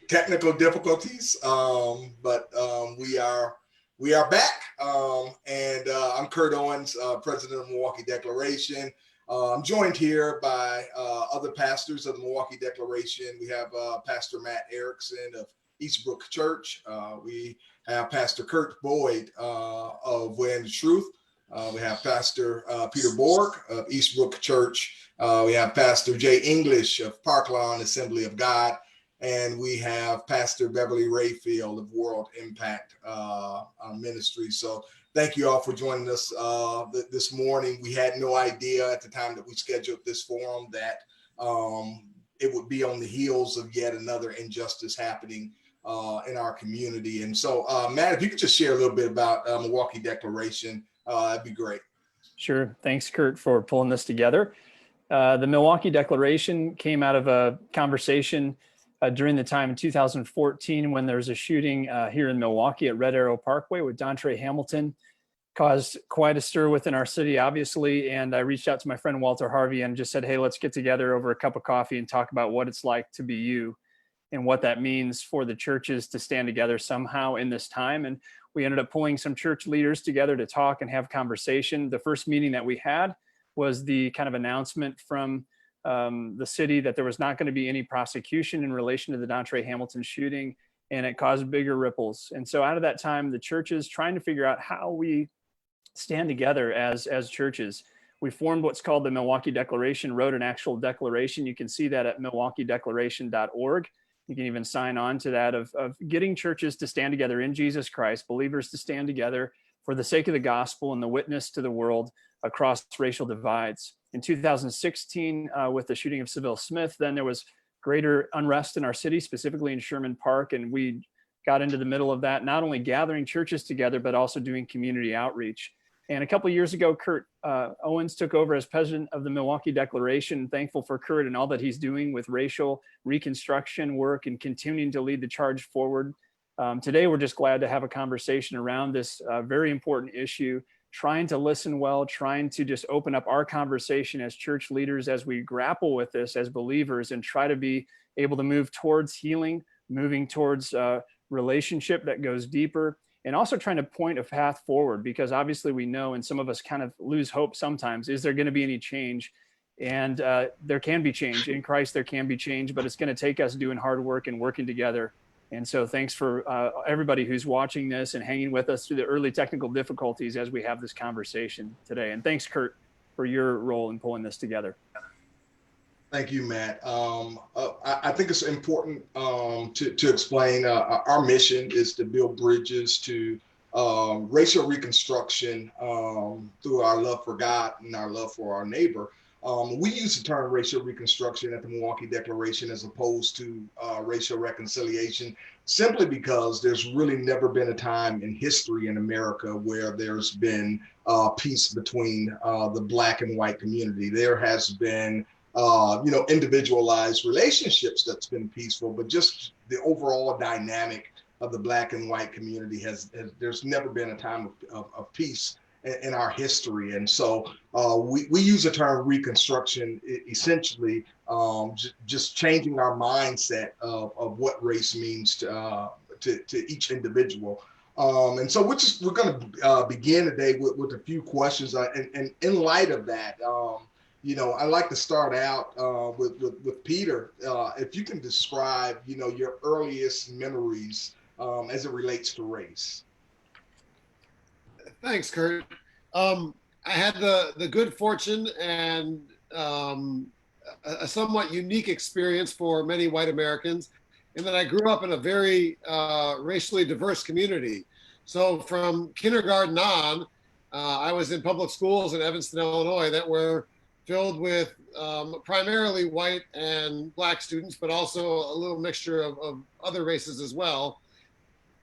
technical difficulties, but we are back. And I'm Kurt Owens, president of Milwaukee Declaration. I'm joined here by other pastors of the Milwaukee Declaration. We have Pastor Matt Erickson of Eastbrook Church. We have Pastor Kurt Boyd of Way and the Truth. We have Pastor Peter Borg of Eastbrook Church. We have Pastor Jay English of Parklawn Assembly of God. And we have Pastor Beverly Rayfield of World Impact Ministry. So thank you all for joining us this morning. We had no idea at the time that we scheduled this forum that it would be on the heels of yet another injustice happening in our community. And so, Matt, if you could just share a little bit about Milwaukee Declaration, that'd be great. Sure. Thanks, Kurt, for pulling this together. The Milwaukee Declaration came out of a conversation during the time in 2014 when there was a shooting here in Milwaukee at Red Arrow Parkway with Dontre Hamilton. Caused quite a stir within our city, obviously, and I reached out to my friend Walter Harvey and just said, hey, let's get together over a cup of coffee and talk about what it's like to be you and what that means for the churches to stand together somehow in this time. And we ended up pulling some church leaders together to talk and have conversation. The first meeting that we had was the kind of announcement from the city that there was not going to be any prosecution in relation to the Dontre Hamilton shooting, and it caused bigger ripples. And so out of that time, the churches trying to figure out how we stand together as churches. We formed what's called the Milwaukee Declaration, wrote an actual declaration. You can see that at milwaukeedeclaration.org. You can even sign on to that of getting churches to stand together in Jesus Christ, believers to stand together for the sake of the gospel and the witness to the world across racial divides. In 2016, with the shooting of Seville Smith, then there was greater unrest in our city, specifically in Sherman Park, and we got into the middle of that, not only gathering churches together, but also doing community outreach. And a couple of years ago, Kurt Owens took over as president of the Milwaukee Declaration. Thankful for Kurt and all that he's doing with racial reconstruction work and continuing to lead the charge forward. Today, we're just glad to have a conversation around this very important issue, trying to listen well, trying to just open up our conversation as church leaders as we grapple with this as believers and try to be able to move towards healing, moving towards relationship that goes deeper, and also trying to point a path forward, because obviously we know, and some of us kind of lose hope sometimes, is there going to be any change? And there can be change. In Christ, there can be change, but it's going to take us doing hard work and working together. And so thanks for everybody who's watching this and hanging with us through the early technical difficulties as we have this conversation today. And thanks, Kurt, for your role in pulling this together. Thank you, Matt. I think it's important to explain our mission is to build bridges to racial reconstruction through our love for God and our love for our neighbor. We use the term racial reconstruction at the Milwaukee Declaration as opposed to racial reconciliation, simply because there's really never been a time in history in America where there's been peace between the Black and white community. There has been individualized relationships that's been peaceful, but just the overall dynamic of the Black and white community there's never been a time of peace in our history. And so we use the term reconstruction, essentially just changing our mindset of what race means to each individual. And so we're going to begin today with a few questions. And in light of that, I'd like to start out with Peter. If you can describe, your earliest memories as it relates to race. Thanks, Kurt. I had the good fortune and a somewhat unique experience for many white Americans in that I grew up in a very racially diverse community. So from kindergarten on, I was in public schools in Evanston, Illinois that were filled with primarily white and Black students, but also a little mixture of other races as well.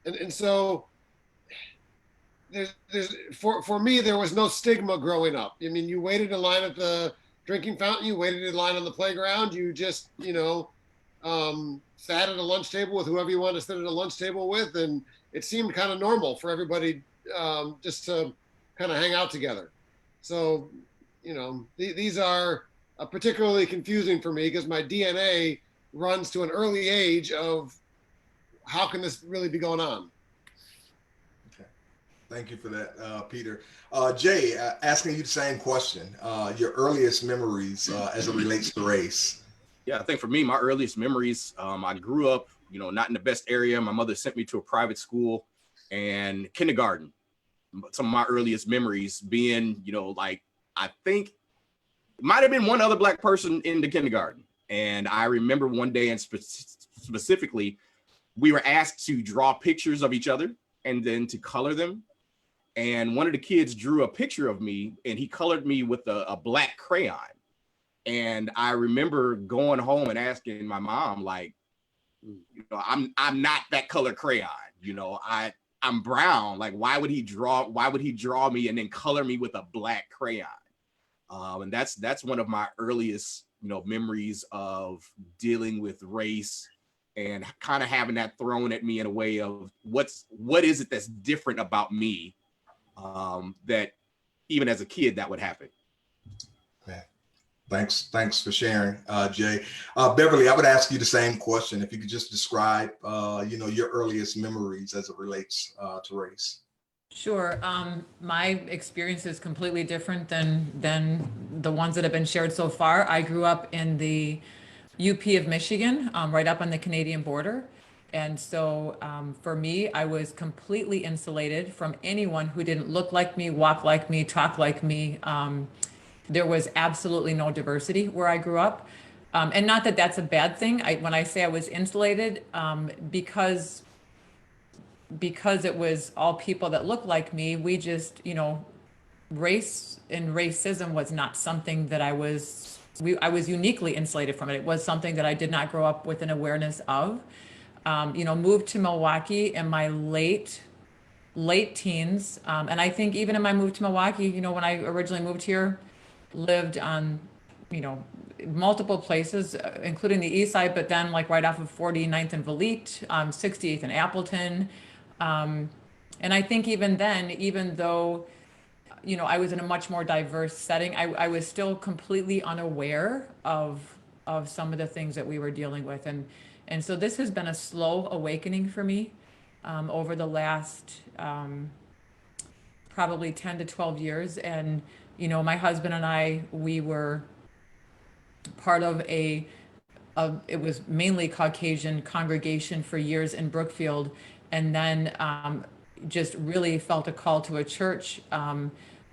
And so for me, there was no stigma growing up. I mean, you waited in line at the drinking fountain, you waited in line on the playground, you just, sat at a lunch table with whoever you wanted to sit at a lunch table with. And it seemed kind of normal for everybody just to kind of hang out together. So, these are particularly confusing for me because my DNA runs to an early age of how can this really be going on? Okay. Thank you for that, Peter. Jay, asking you the same question. Your earliest memories as it relates to race. Yeah, I think for me, my earliest memories, I grew up, not in the best area. My mother sent me to a private school and kindergarten. Some of my earliest memories being, I think it might have been one other Black person in the kindergarten. And I remember one day, and specifically, we were asked to draw pictures of each other and then to color them. And one of the kids drew a picture of me, and he colored me with a black crayon. And I remember going home and asking my mom, like, I'm not that color crayon. I'm brown. Like, why would he draw me and then color me with a black crayon? And that's one of my earliest, memories of dealing with race and kind of having that thrown at me in a way of what is it that's different about me, that even as a kid that would happen. Man. Thanks for sharing, Jay. Beverly, I would ask you the same question. If you could just describe, your earliest memories as it relates to race. Sure. My experience is completely different than the ones that have been shared so far. I grew up in the UP of Michigan, right up on the Canadian border. And so for me, I was completely insulated from anyone who didn't look like me, walk like me, talk like me. There was absolutely no diversity where I grew up. And not that that's a bad thing. When I say I was insulated, because it was all people that looked like me, we just, race and racism was not something that I was uniquely insulated from it. It was something that I did not grow up with an awareness of. Moved to Milwaukee in my late teens. And I think even in my move to Milwaukee, when I originally moved here, lived on, multiple places, including the east side, but then like right off of 49th and Valete, 68th and Appleton. And I think even then, even though, I was in a much more diverse setting, I was still completely unaware of some of the things that we were dealing with. And so this has been a slow awakening for me over the last probably 10 to 12 years. And, my husband and I, we were part of it was mainly Caucasian congregation for years in Brookfield. And then just really felt a call to a church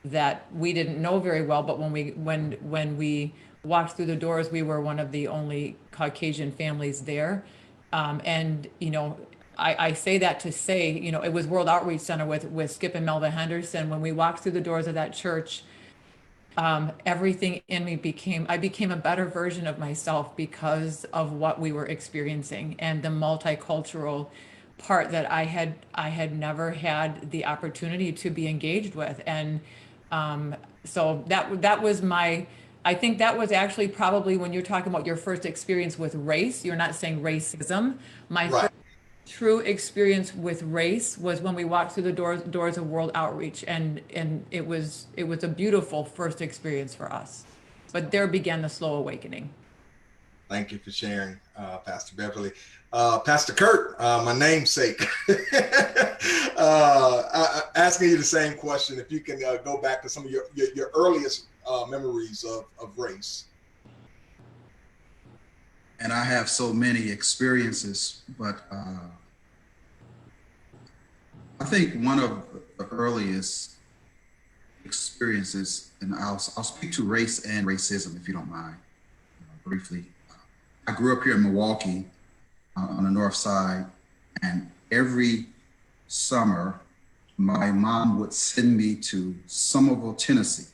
that we didn't know very well. But when we walked through the doors, we were one of the only Caucasian families there. I say that to say, it was World Outreach Center with Skip and Melva Henderson. When we walked through the doors of that church, everything in me became a better version of myself because of what we were experiencing and the multicultural part that I had never had the opportunity to be engaged with. And so that was I think that was actually probably when you're talking about your first experience with race, you're not saying racism. My Right. first true experience with race was when we walked through the doors of World Outreach, and it was a beautiful first experience for us. But there began the slow awakening. Thank you for sharing, Pastor Beverly. Pastor Kurt, my namesake, asking you the same question. If you can go back to some of your earliest memories of race. And I have so many experiences, but I think one of the earliest experiences, and I'll speak to race and racism, if you don't mind, briefly. I grew up here in Milwaukee on the north side, and every summer, my mom would send me to Somerville, Tennessee,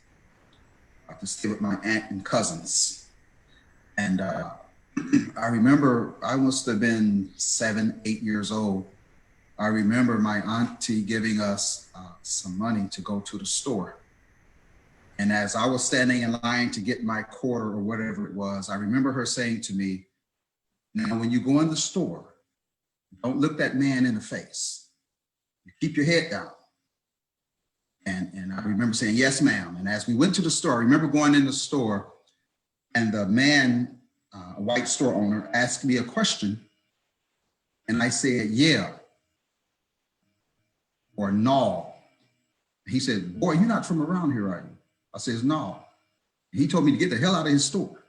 to stay with my aunt and cousins. And I remember I must have been 7, 8 years old. I remember my auntie giving us some money to go to the store. And as I was standing in line to get my quarter or whatever it was, I remember her saying to me, "Now, when you go in the store, don't look that man in the face. You keep your head down." And I remember saying, "Yes, ma'am." And as we went to the store, I remember going in the store, and the man, a white store owner, asked me a question. And I said, yeah, or no. He said, boy, you're not from around here, are you? I says, no. He told me to get the hell out of his store.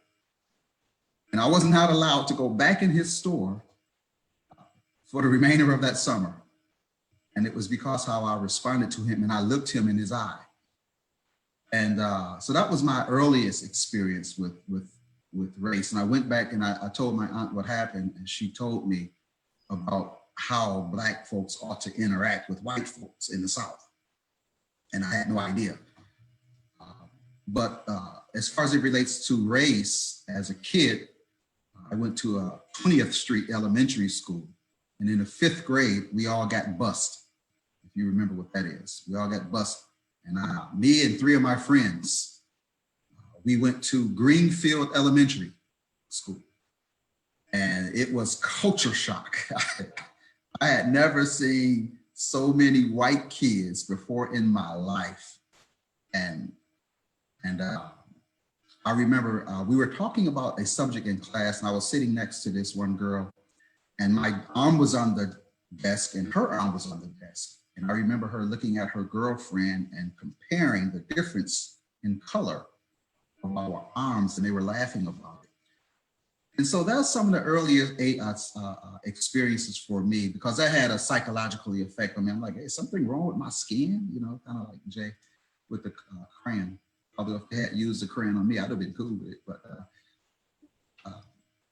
And I was not allowed to go back in his store for the remainder of that summer. And it was because how I responded to him and I looked him in his eye. And so that was my earliest experience with race. And I went back and I told my aunt what happened, and she told me about how Black folks ought to interact with white folks in the South. And I had no idea. But as far as it relates to race, as a kid, I went to a 20th Street elementary school. And in the 5th grade, we all got bused. If you remember what that is, we all got bused. And me and 3 of my friends, we went to Greenfield Elementary School. And it was culture shock. I had never seen so many white kids before in my life. And I remember we were talking about a subject in class, and I was sitting next to this one girl, and my arm was on the desk and her arm was on the desk. And I remember her looking at her girlfriend and comparing the difference in color of our arms, and they were laughing about it. And so that's some of the earliest experiences for me, because that had a psychological effect on me. I'm like, hey, something wrong with my skin? You know, kind of like Jay with the crayon. Although if they had used the crayon on me, I'd have been cool with it. But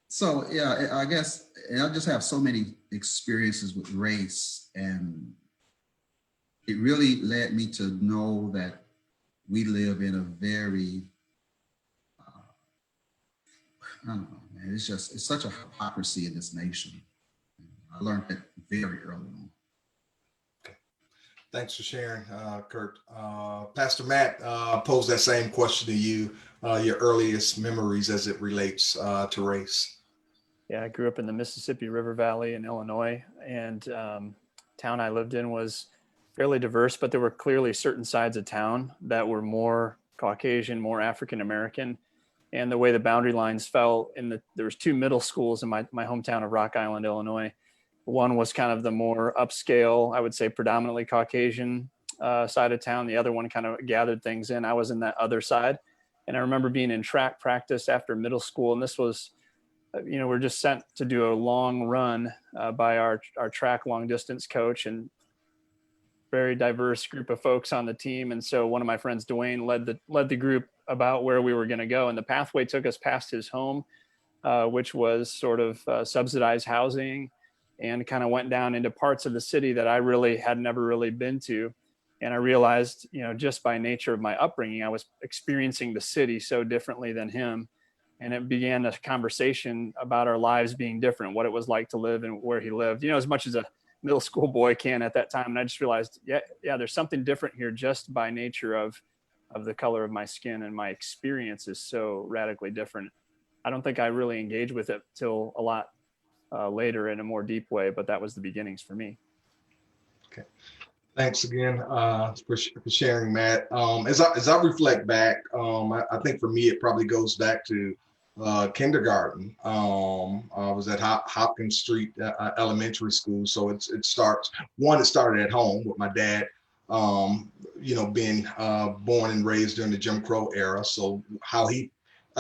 so yeah, I guess, and I just have so many experiences with race, and it really led me to know that we live in a very, I don't know, man, it's such a hypocrisy in this nation. I learned that very early on. Thanks for sharing, Kurt. Pastor Matt posed that same question to you, your earliest memories as it relates to race. Yeah, I grew up in the Mississippi River Valley in Illinois, and town I lived in was fairly diverse, but there were clearly certain sides of town that were more Caucasian, more African American. And the way the boundary lines fell there was 2 middle schools in my hometown of Rock Island, Illinois. One was kind of the more upscale, I would say predominantly Caucasian side of town. The other one kind of gathered things in. I was in that other side. And I remember being in track practice after middle school. And this was, we're just sent to do a long run by our track long distance coach, and very diverse group of folks on the team. And so one of my friends, Dwayne, led the group about where we were going to go. And the pathway took us past his home, which was sort of subsidized housing, and kind of went down into parts of the city that I really had never really been to. And I realized, just by nature of my upbringing, I was experiencing the city so differently than him. And it began a conversation about our lives being different, what it was like to live and where he lived, as much as a middle school boy can at that time. And I just realized, yeah, there's something different here just by nature of the color of my skin, and my experience is so radically different. I don't think I really engaged with it till a lot later in a more deep way, but that was the beginnings for me. Okay, thanks again for sharing, Matt. As I reflect back, I think for me it probably goes back to kindergarten. I was at Hopkins Street Elementary School, so it started at home with my dad. Being born and raised during the Jim Crow era, so how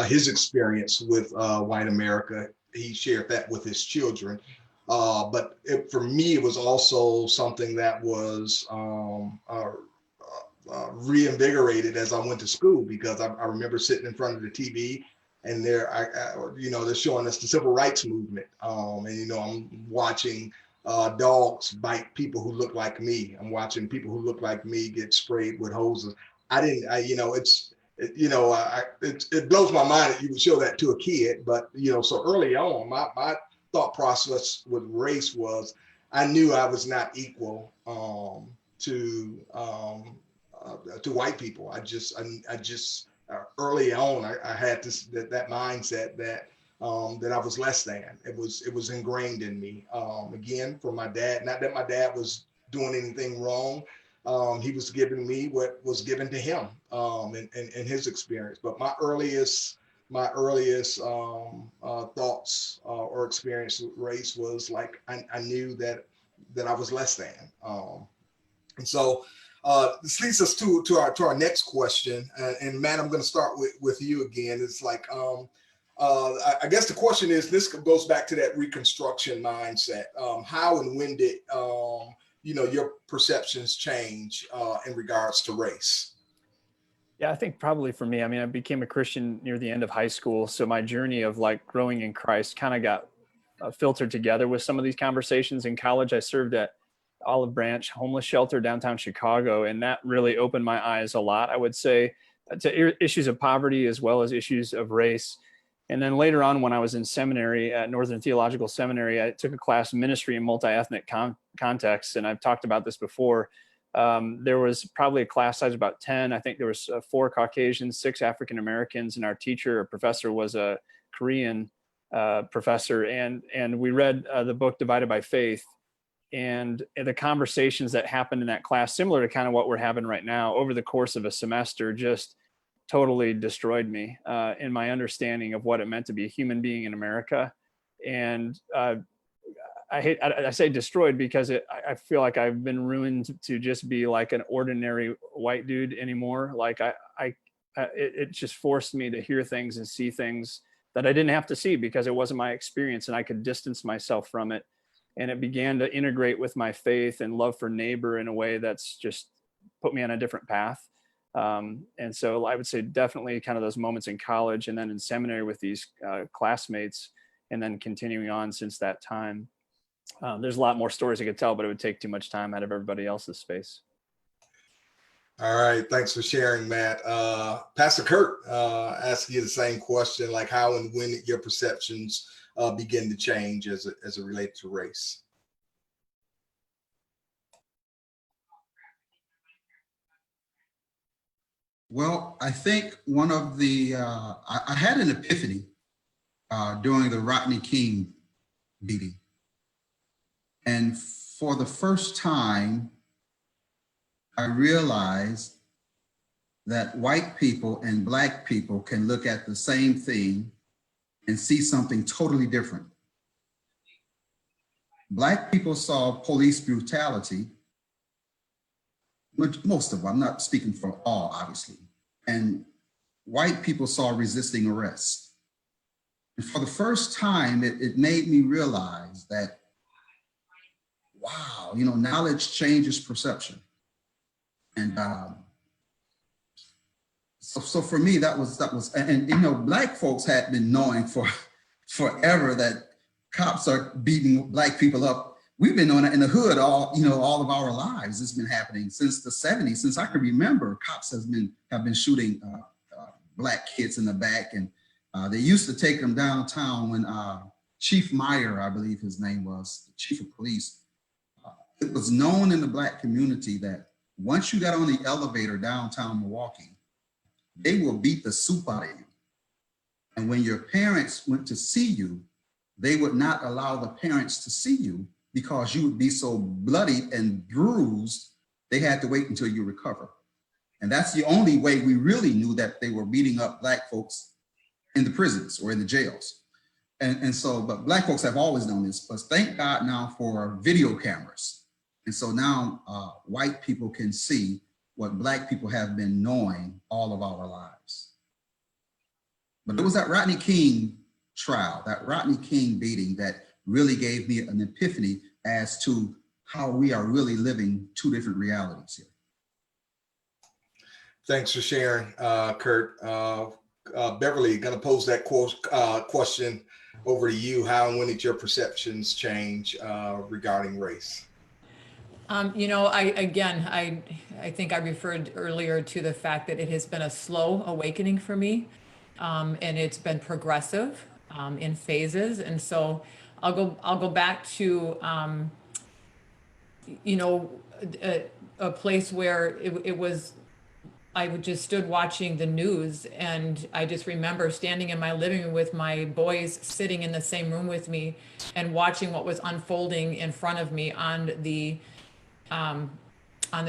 his experience with white America, he shared that with his children. But for me, it was also something that was reinvigorated as I went to school, because I remember sitting in front of the TV, and they're showing us the civil rights movement, and I'm watching dogs bite people who look like me. I'm watching people who look like me get sprayed with hoses. It blows my mind that you would show that to a kid, but so early on, my thought process with race was, I knew I was not equal to white people. I just early on, I had that mindset that I was less than. It was ingrained in me. Again, from my dad. Not that my dad was doing anything wrong. He was giving me what was given to him in his experience. But my earliest my earliest thoughts or experience with race was like I knew that I was less than. And so this leads us to our next question. And Matt, I'm going to start with you again. It's like I guess the question is, this goes back to that Reconstruction mindset. How and when did your perceptions change in regards to race? Yeah, I think probably for me, I mean, I became a Christian near the end of high school. So my journey of like growing in Christ kind of got filtered together with some of these conversations. In college, I served at Olive Branch homeless shelter downtown Chicago, and that really opened my eyes a lot, I would say, to issues of poverty as well as issues of race. And then later on, when I was in seminary at Northern Theological Seminary, I took a class, Ministry in Multi-Ethnic Contexts, and I've talked about this before. There was probably a class size of about 10. I think there was 4 Caucasians, 6 African Americans, and our teacher or professor was a Korean professor. And we read the book Divided by Faith. And the conversations that happened in that class, similar to kind of what we're having right now, over the course of a semester, just totally destroyed me in my understanding of what it meant to be a human being in America. And I say destroyed because I feel like I've been ruined to just be like an ordinary white dude anymore. Like it just forced me to hear things and see things that I didn't have to see because it wasn't my experience, and I could distance myself from it. And it began to integrate with my faith and love for neighbor in a way that's just put me on a different path. And so I would say definitely kind of those moments in college and then in seminary with these classmates, and then continuing on since that time. There's a lot more stories I could tell, but it would take too much time out of everybody else's space. All right, thanks for sharing, Matt. Pastor Kurt, ask you the same question, like how and when did your perceptions begin to change as it relates to race? Well, I think one of the, I had an epiphany during the Rodney King beating. And for the first time, I realized that white people and Black people can look at the same thing and see something totally different. Black people saw police brutality, most of them, I'm not speaking for all, obviously, and white people saw resisting arrest. And for the first time, it made me realize that, wow, knowledge changes perception. And so for me, that was, and Black folks had been knowing for forever that cops are beating Black people up. We've been knowing that in the hood all of our lives. It's been happening since the 70s, since I can remember. Cops have been shooting Black kids in the back, and they used to take them downtown when Chief Meyer, I believe his name was, the chief of police. It was known in the Black community that once you got on the elevator downtown Milwaukee, they will beat the soup out of you. And when your parents went to see you, they would not allow the parents to see you because you would be so bloodied and bruised, they had to wait until you recover. And that's the only way we really knew that they were beating up Black folks in the prisons or in the jails. And so, but Black folks have always known this, but thank God now for video cameras. And so now white people can see what Black people have been knowing all of our lives. But it was that Rodney King trial, that Rodney King beating, that really gave me an epiphany as to how we are really living 2 different realities here. Thanks for sharing, Kurt. Beverly, going to pose that question over to you. How and when did your perceptions change regarding race? I think I referred earlier to the fact that it has been a slow awakening for me, and it's been progressive in phases. And so I'll go back to a place where it was. I just stood watching the news, and I just remember standing in my living room with my boys sitting in the same room with me and watching what was unfolding in front of me on the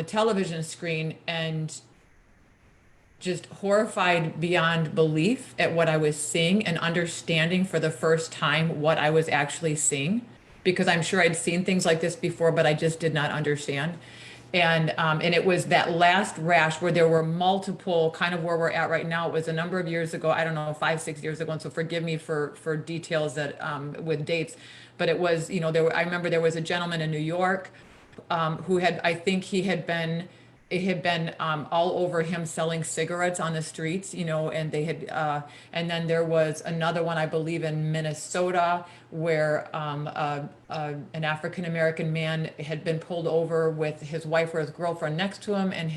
television screen. And just horrified beyond belief at what I was seeing and understanding for the first time what I was actually seeing. Because I'm sure I'd seen things like this before, but I just did not understand. And it was that last rash where there were multiple, kind of where we're at right now. It was a number of years ago, I don't know, 5, 6 years ago. And so forgive me for details that with dates, but it was, you know, I remember there was a gentleman in New York who had, I think he had been, it had been all over him selling cigarettes on the streets, you know, and they had, and then there was another one, I believe, in Minnesota, where an African American man had been pulled over with his wife or his girlfriend next to him, and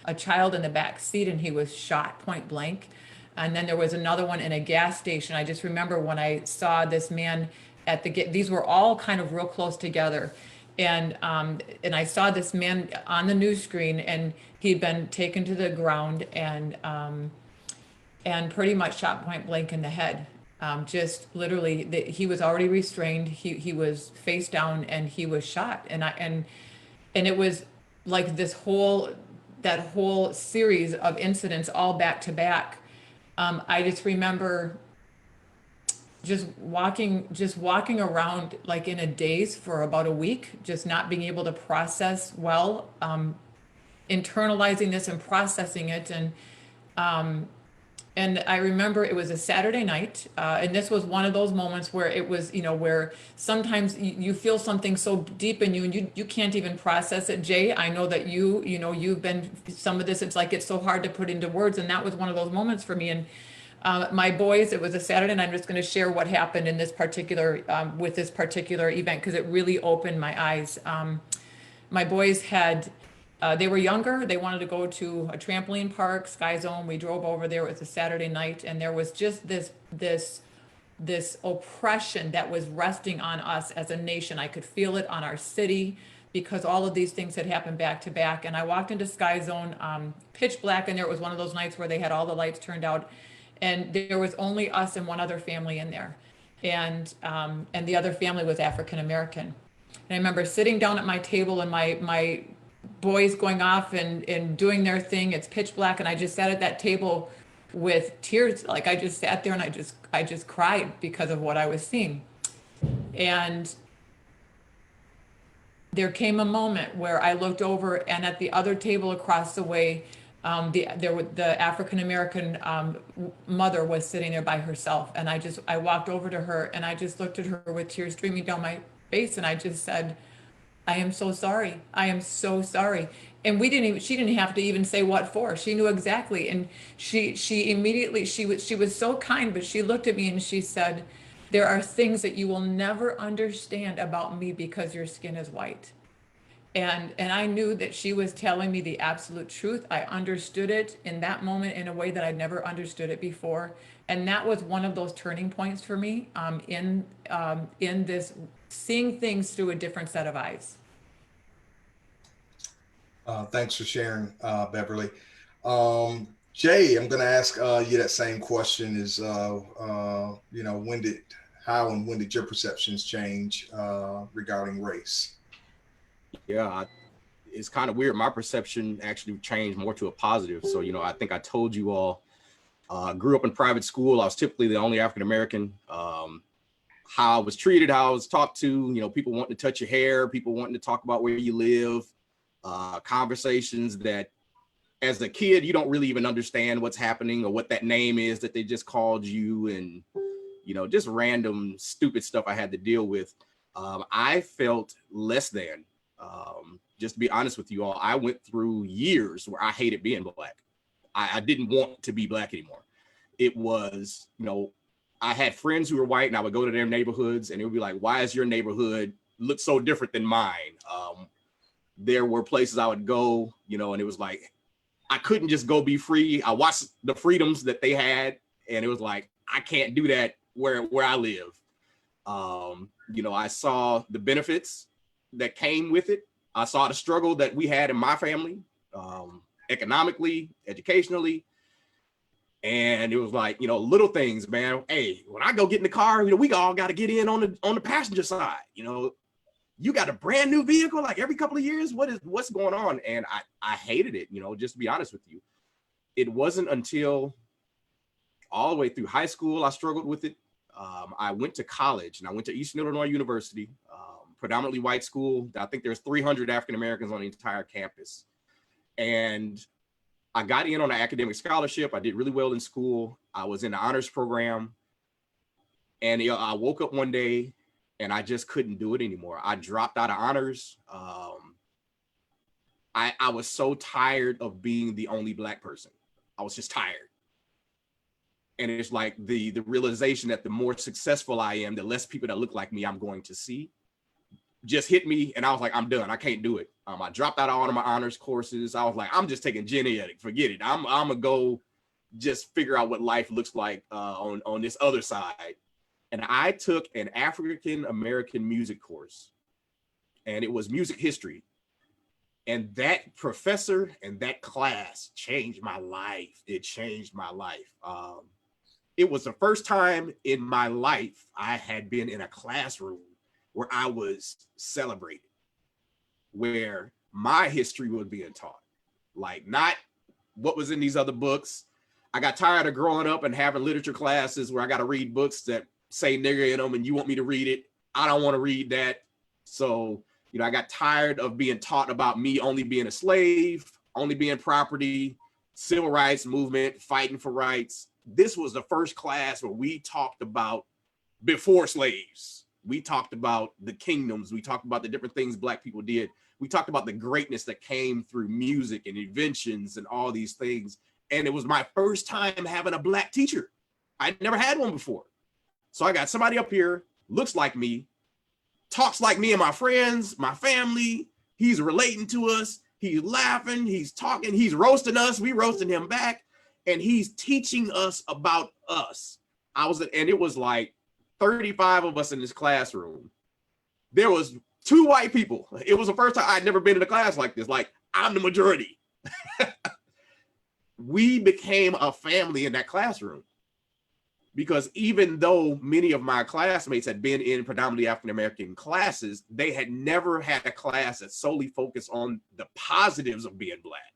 a child in the back seat, and he was shot point blank. And then there was another one in a gas station. I just remember when I saw this man at these were all kind of real close together. And I saw this man on the news screen, and he'd been taken to the ground and pretty much shot point blank in the head. Just literally, he was already restrained. He was face down, and he was shot. And it was like that whole series of incidents all back to back. I just remember just walking around like in a daze for about a week, just not being able to process well, internalizing this and processing it. And I remember it was a Saturday night, and this was one of those moments where it was, you know, where sometimes you feel something so deep in you, and you can't even process it. Jay, I know that you know, you've been some of this, it's like it's so hard to put into words, and that was one of those moments for me. And my boys, it was a Saturday, and I'm just going to share what happened in this particular, with this particular event, because it really opened my eyes. My boys they were younger. They wanted to go to a trampoline park, Sky Zone. We drove over there. It was a Saturday night, and there was just this oppression that was resting on us as a nation. I could feel it on our city because all of these things had happened back to back. And I walked into Sky Zone, pitch black, and there. It was one of those nights where they had all the lights turned out, and there was only us and one other family in there, and the other family was African American. And I remember sitting down at my table, and my boys going off and doing their thing. It's pitch black, and I just sat at that table with tears. Like, I just sat there and I just cried because of what I was seeing. And there came a moment where I looked over, and at the other table across the way, the African American mother was sitting there by herself. And I walked over to her, and I just looked at her with tears streaming down my face, and I just said, I am so sorry. I am so sorry. And she didn't have to even say what for. She knew exactly. And she immediately, she was so kind, but she looked at me and she said, there are things that you will never understand about me because your skin is white. And I knew that she was telling me the absolute truth. I understood it in that moment in a way that I'd never understood it before. And that was one of those turning points for me, in this seeing things through a different set of eyes. Thanks for sharing, Beverly. Jay, I'm going to ask you that same question: is you know, when did your perceptions change regarding race? Yeah, it's kind of weird. My perception actually changed more to a positive. So, you know, I think I told you all, grew up in private school. I was typically the only African American. How I was treated, how I was talked to, you know, people wanting to touch your hair, people wanting to talk about where you live, conversations that as a kid, you don't really even understand what's happening or what that name is that they just called you, and, you know, just random stupid stuff I had to deal with. I felt less than. Just to be honest with you all, I went through years where I hated being black. I didn't want to be black anymore. It was, you know, I had friends who were white, and I would go to their neighborhoods, and it would be like, why is your neighborhood look so different than mine? There were places I would go, you know, and it was like, I couldn't just go be free. I watched the freedoms that they had, and it was like, I can't do that where I live. You know, I saw the benefits that came with it. I saw the struggle that we had in my family, economically, educationally. And it was like, you know, little things, man. Hey, when I go get in the car, you know, we all got to get in on the passenger side. You know, you got a brand new vehicle like every couple of years. What's going on? And I hated it, you know, just to be honest with you. it wasn't until all the way through high school I struggled with it. I went to college, and I went to Eastern Illinois University, predominantly white school. I think there's 300 African Americans on the entire campus. And I got in on an academic scholarship. I did really well in school. I was in the honors program. And I woke up one day and I just couldn't do it anymore. I dropped out of honors. I was so tired of being the only Black person. I was just tired. And it's like the realization that the more successful I am, the less people that look like me I'm going to see, just hit me. And I was like, I'm done. I can't do it. I dropped out of all of my honors courses. I was like, I'm just taking gen ed. Forget it. I'm gonna go just figure out what life looks like on this other side. And I took an African American music course, and it was music history. And that professor and that class changed my life. It changed my life. It was the first time in my life I had been in a classroom where I was celebrated, where my history was being taught, like not what was in these other books. I got tired of growing up and having literature classes where I got to read books that say nigger in them and you want me to read it. I don't want to read that. So, I got tired of being taught about me only being a slave, only being property, civil rights movement, fighting for rights. This was the first class where we talked about before slaves. We talked about the kingdoms. We talked about the different things Black people did. We talked about the greatness that came through music and inventions and all these things. And it was my first time having a Black teacher. I'd never had one before. So I got somebody up here, looks like me, talks like me and my friends, my family. He's relating to us. He's laughing. He's talking. He's roasting us. We roasting him back. And he's teaching us about us. And it was like 35 of us in this classroom. There was 2 white people. It was the first time I'd never been in a class like this. Like, I'm the majority. We became a family in that classroom. Because even though many of my classmates had been in predominantly African-American classes, they had never had a class that solely focused on the positives of being Black.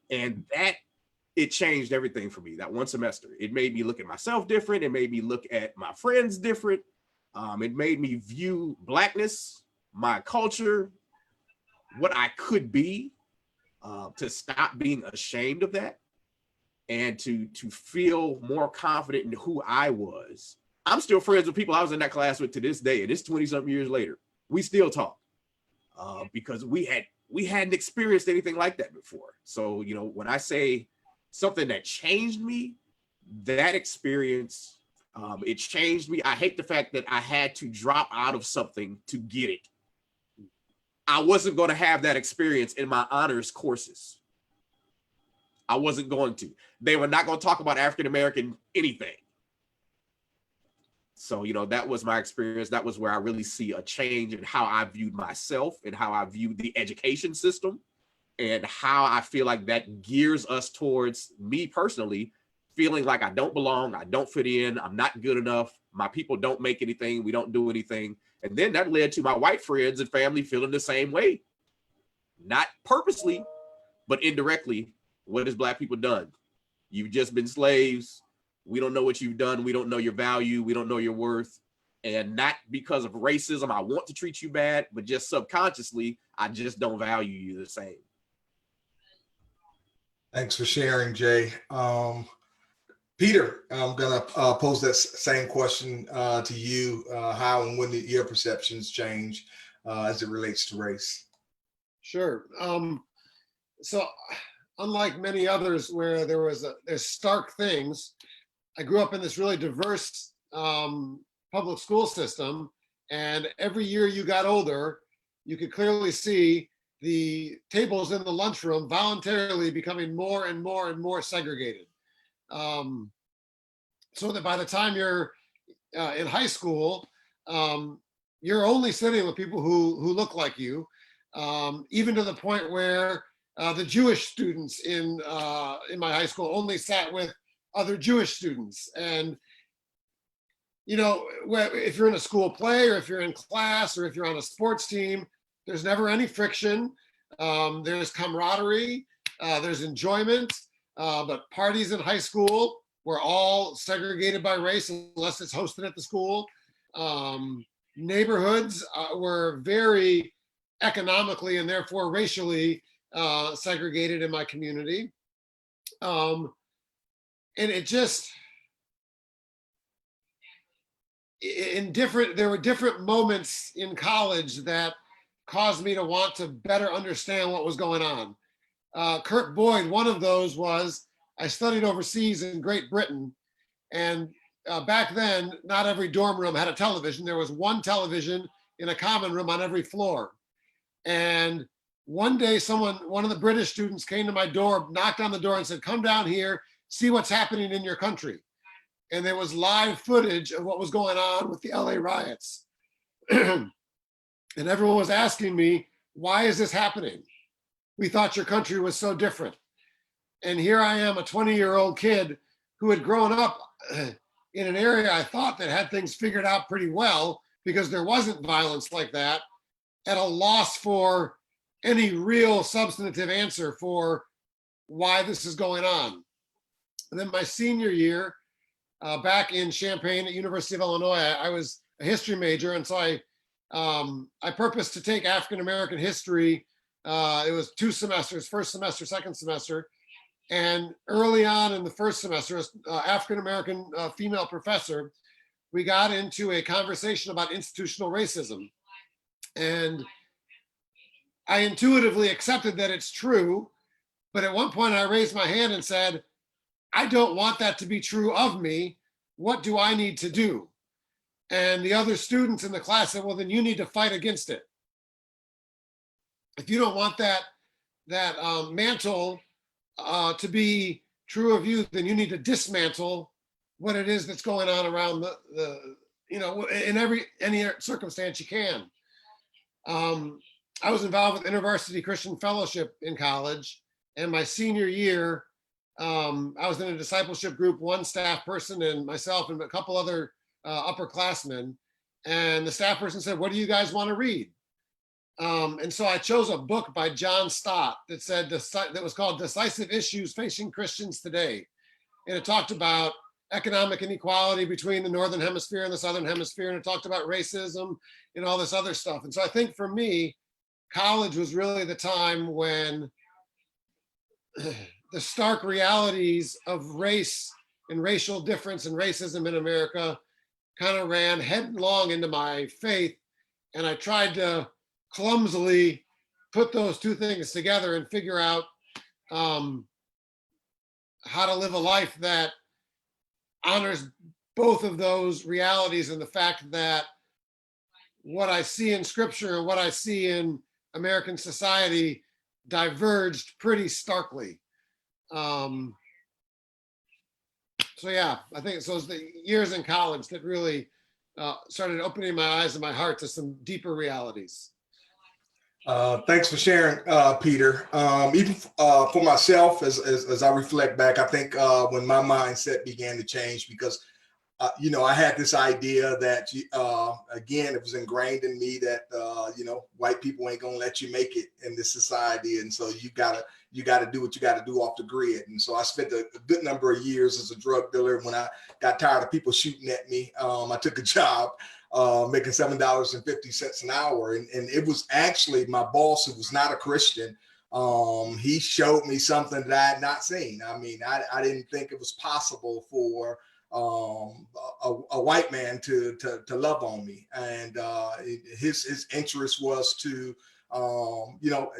And it changed everything for me that one semester. It made me look at myself different. It made me look at my friends different. It made me view Blackness, my culture, what I could be, to stop being ashamed of that. And to feel more confident in who I was. I'm still friends with people I was in that class with to this day, and it's 20-something years later. We still talk because we hadn't experienced anything like that before. So, when I say something that changed me, that experience, it changed me. I hate the fact that I had to drop out of something to get it. I wasn't going to have that experience in my honors courses. I wasn't going to. They were not going to talk about African-American anything. So, that was my experience. That was where I really see a change in how I viewed myself and how I viewed the education system and how I feel like that gears us towards me personally, feeling like I don't belong, I don't fit in, I'm not good enough, my people don't make anything, we don't do anything. And then that led to my white friends and family feeling the same way. Not purposely, but indirectly. What has Black people done? You've just been slaves. We don't know what you've done. We don't know your value. We don't know your worth. And not because of racism, I want to treat you bad, but just subconsciously, I just don't value you the same. Thanks for sharing, Jay. Peter, I'm going to pose that same question to you. How and when did your perceptions change as it relates to race? Sure. So unlike many others where there's stark things, I grew up in this really diverse public school system. And every year you got older, you could clearly see the tables in the lunchroom voluntarily becoming more and more and more segregated. So that by the time you're in high school, you're only sitting with people who look like you, even to the point where the Jewish students in my high school only sat with other Jewish students. And, if you're in a school play or if you're in class or if you're on a sports team, there's never any friction. There's camaraderie, there's enjoyment. but parties in high school were all segregated by race unless it's hosted at the school. Neighborhoods were very economically and therefore racially segregated in my community. And it just, there were different moments in college that caused me to want to better understand what was going on. Kurt Boyd, one of those was, I studied overseas in Great Britain, and back then, not every dorm room had a television. There was one television in a common room on every floor. And one day one of the British students came to my door, knocked on the door and said, "Come down here, see what's happening in your country." And there was live footage of what was going on with the LA riots. And everyone was asking me, "Why is this happening? We thought your country was so different." And here I am, a 20-year-old kid who had grown up in an area I thought that had things figured out pretty well because there wasn't violence like that, at a loss for any real substantive answer for why this is going on. And then my senior year, back in Champaign at University of Illinois, I was a history major, and so I purposed to take African-American history. It was 2 semesters, first semester, second semester. And early on in the first semester, as African-American female professor, we got into a conversation about institutional racism. And I intuitively accepted that it's true. But at one point I raised my hand and said, "I don't want that to be true of me. What do I need to do?" And the other students in the class said, "Well, then you need to fight against it. If you don't want that mantle to be true of you, then you need to dismantle what it is that's going on around in any circumstance you can." I was involved with InterVarsity Christian Fellowship in college, and my senior year, I was in a discipleship group, one staff person and myself and a couple other upperclassmen. And the staff person said, "What do you guys want to read?" And so I chose a book by John Stott that was called "Decisive Issues Facing Christians Today." And it talked about economic inequality between the Northern Hemisphere and the Southern Hemisphere. And it talked about racism and all this other stuff. And so I think for me, college was really the time when the stark realities of race and racial difference and racism in America kind of ran headlong into my faith. And I tried to clumsily put those two things together and figure out how to live a life that honors both of those realities, and the fact that what I see in scripture and what I see in American society diverged pretty starkly. So yeah, I think so. It was the years in college that really started opening my eyes and my heart to some deeper realities. Thanks for sharing, Peter. Even for myself, as I reflect back, I think when my mindset began to change, because I had this idea that again, it was ingrained in me that white people ain't gonna let you make it in this society, and so you gotta do what you gotta do off the grid. And so I spent a good number of years as a drug dealer. When I got tired of people shooting at me, I took a job making $7.50 an hour, and it was actually my boss, who was not a Christian. He showed me something that I had not seen. I mean, I didn't think it was possible for a white man to love on me, and his interest was to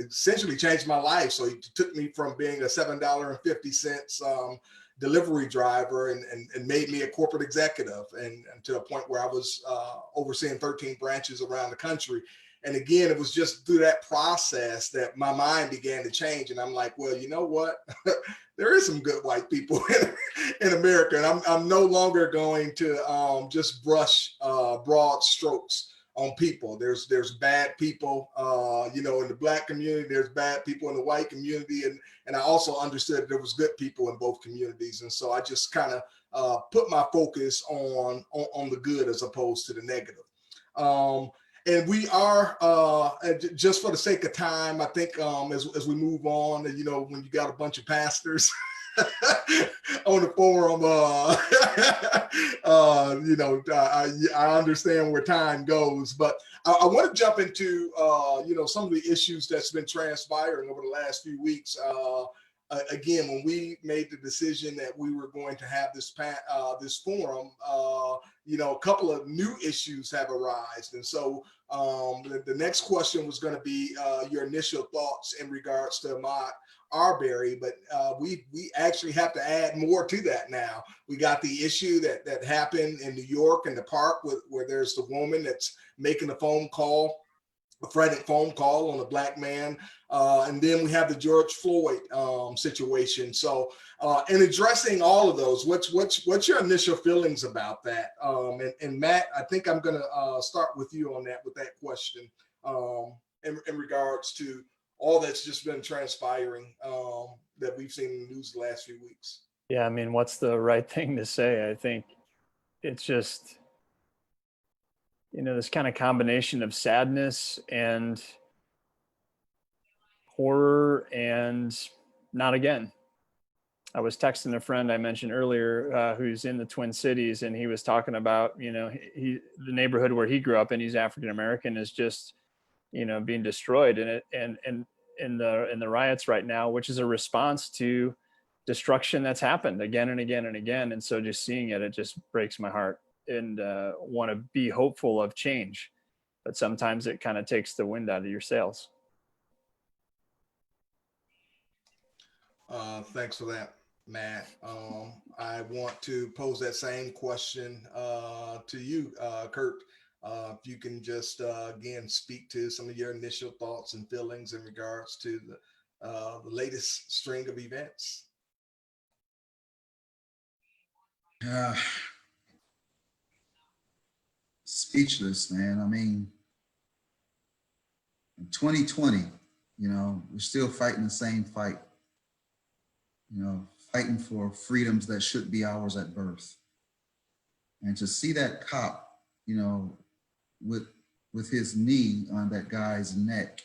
essentially change my life. So he took me from being a $7.50 delivery driver and made me a corporate executive, and to a point where I was overseeing 13 branches around the country. And again, it was just through that process that my mind began to change. And I'm like, well, you know what? There is some good white people in America. And I'm no longer going to just brush broad strokes on people. There's bad people, in the Black community. There's bad people in the white community. And I also understood there was good people in both communities. And so I just kind of put my focus on the good as opposed to the negative. And we are, just for the sake of time, I think as we move on, when you got a bunch of pastors on the forum. I understand where time goes, but I want to jump into some of the issues that's been transpiring over the last few weeks. Again, when we made the decision that we were going to have this forum, a couple of new issues have arisen, and so the next question was going to be your initial thoughts in regards to Ahmaud Arbery, but we actually have to add more to that now. We got the issue that happened in New York in the park where there's the woman that's making a frantic phone call on a black man. And then we have the George Floyd situation. So in addressing all of those, what's your initial feelings about that? And Matt, I think I'm going to start with you on that, with that question in regards to all that's just been transpiring that we've seen in the news the last few weeks. Yeah, I mean, what's the right thing to say? I think it's just, this kind of combination of sadness and horror and not again. I was texting a friend I mentioned earlier who's in the Twin Cities, and he was talking about, the neighborhood where he grew up in, he's African American, is just, being destroyed and in the riots right now, which is a response to destruction that's happened again and again and again. And so just seeing it just breaks my heart, and want to be hopeful of change. But sometimes it kind of takes the wind out of your sails. Thanks for that, Matt. I want to pose that same question to you, Kurt. If you can just again speak to some of your initial thoughts and feelings in regards to the latest string of events. Speechless, man. I mean, in 2020, we're still fighting the same fight, fighting for freedoms that should be ours at birth. And to see that cop, with his knee on that guy's neck,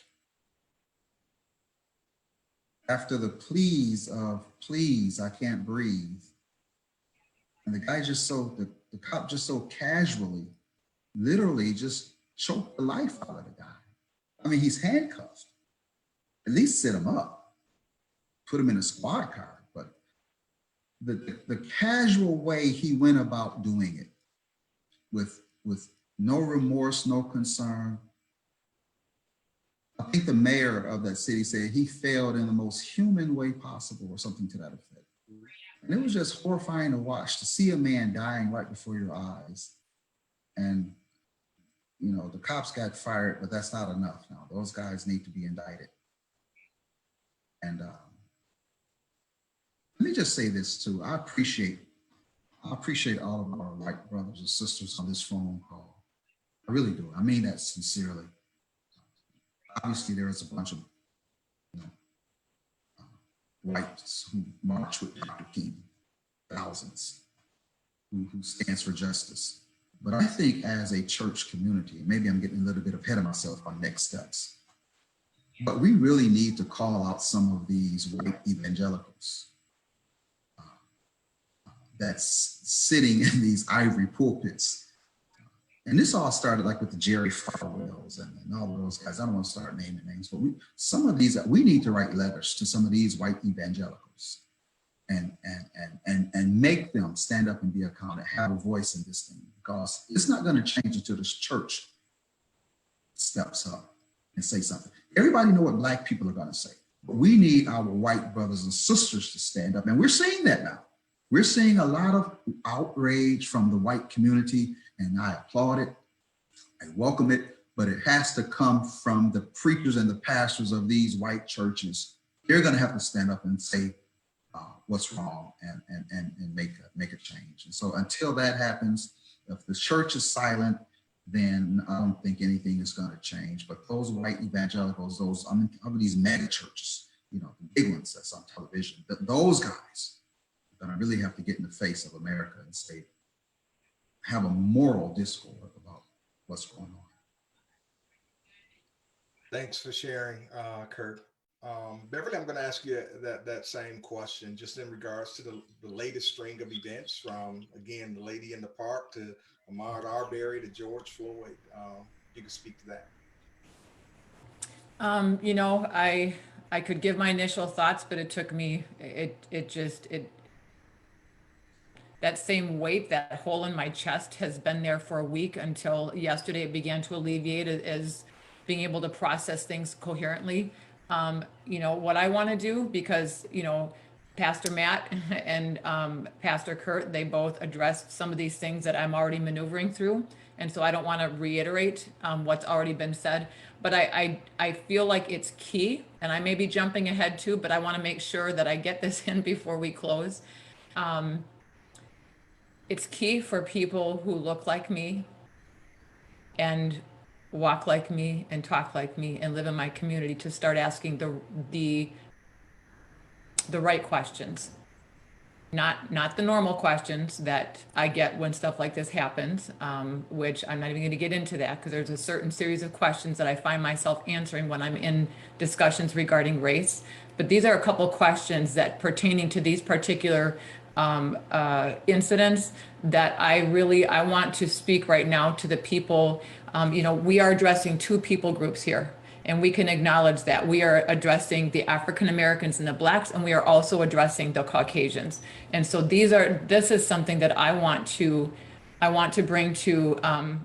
after the pleas of, please, I can't breathe. And the guy the cop just so casually, literally just choked the life out of the guy. I mean, he's handcuffed. At least sit him up, put him in a squad car. But the casual way he went about doing it, with no remorse, no concern. I think the mayor of that city said he failed in the most human way possible, or something to that effect. And it was just horrifying to watch, to see a man dying right before your eyes. And the cops got fired, but that's not enough now. Those guys need to be indicted. And let me just say this too. I appreciate all of our white brothers and sisters on this phone call. I really do. I mean that sincerely. Obviously, there is a bunch of whites who march with Dr. King, thousands, who stands for justice. But I think as a church community, maybe I'm getting a little bit ahead of myself on next steps, but we really need to call out some of these white evangelicals that's sitting in these ivory pulpits. And this all started like with the Jerry Falwells and all of those guys. I don't want to start naming names, but we need to write letters to some of these white evangelicals and make them stand up and be accountable, have a voice in this thing, because it's not going to change until this church steps up and say something. Everybody know what black people are going to say, but we need our white brothers and sisters to stand up. And we're seeing that now. We're seeing a lot of outrage from the white community, and I applaud it. I welcome it, but it has to come from the preachers and the pastors of these white churches. They're going to have to stand up and say what's wrong and make a change. And so until that happens, if the church is silent, then I don't think anything is going to change. But those white evangelicals, these mega churches, the big ones that's on television, those guys are going to really have to get in the face of America and say, have a moral discord about what's going on. Thanks for sharing, Kurt. Beverly, I'm going to ask you that same question, just in regards to the latest string of events, from again the lady in the park to Ahmaud Arbery to George Floyd. You can speak to that. You know, I could give my initial thoughts, but it took me it that same weight, that hole in my chest has been there for a week until yesterday it began to alleviate as being able to process things coherently. You know, what I want to do, because, you know, Pastor Matt and Pastor Kurt, they both addressed some of these things that I'm already maneuvering through. And so I don't want to reiterate what's already been said, but I feel like it's key, and I may be jumping ahead too, but I want to make sure that I get this in before we close. It's key for people who look like me and walk like me and talk like me and live in my community to start asking the right questions. Not the normal questions that I get when stuff like this happens, which I'm not even going to get into that, because there's a certain series of questions that I find myself answering when I'm in discussions regarding race. But these are a couple questions that pertaining to these particular incidents that I want to speak right now to the people. You know, we are addressing two people groups here, and we can acknowledge that we are addressing the African Americans and the Blacks, and we are also addressing the Caucasians. And so this is something that I want to bring to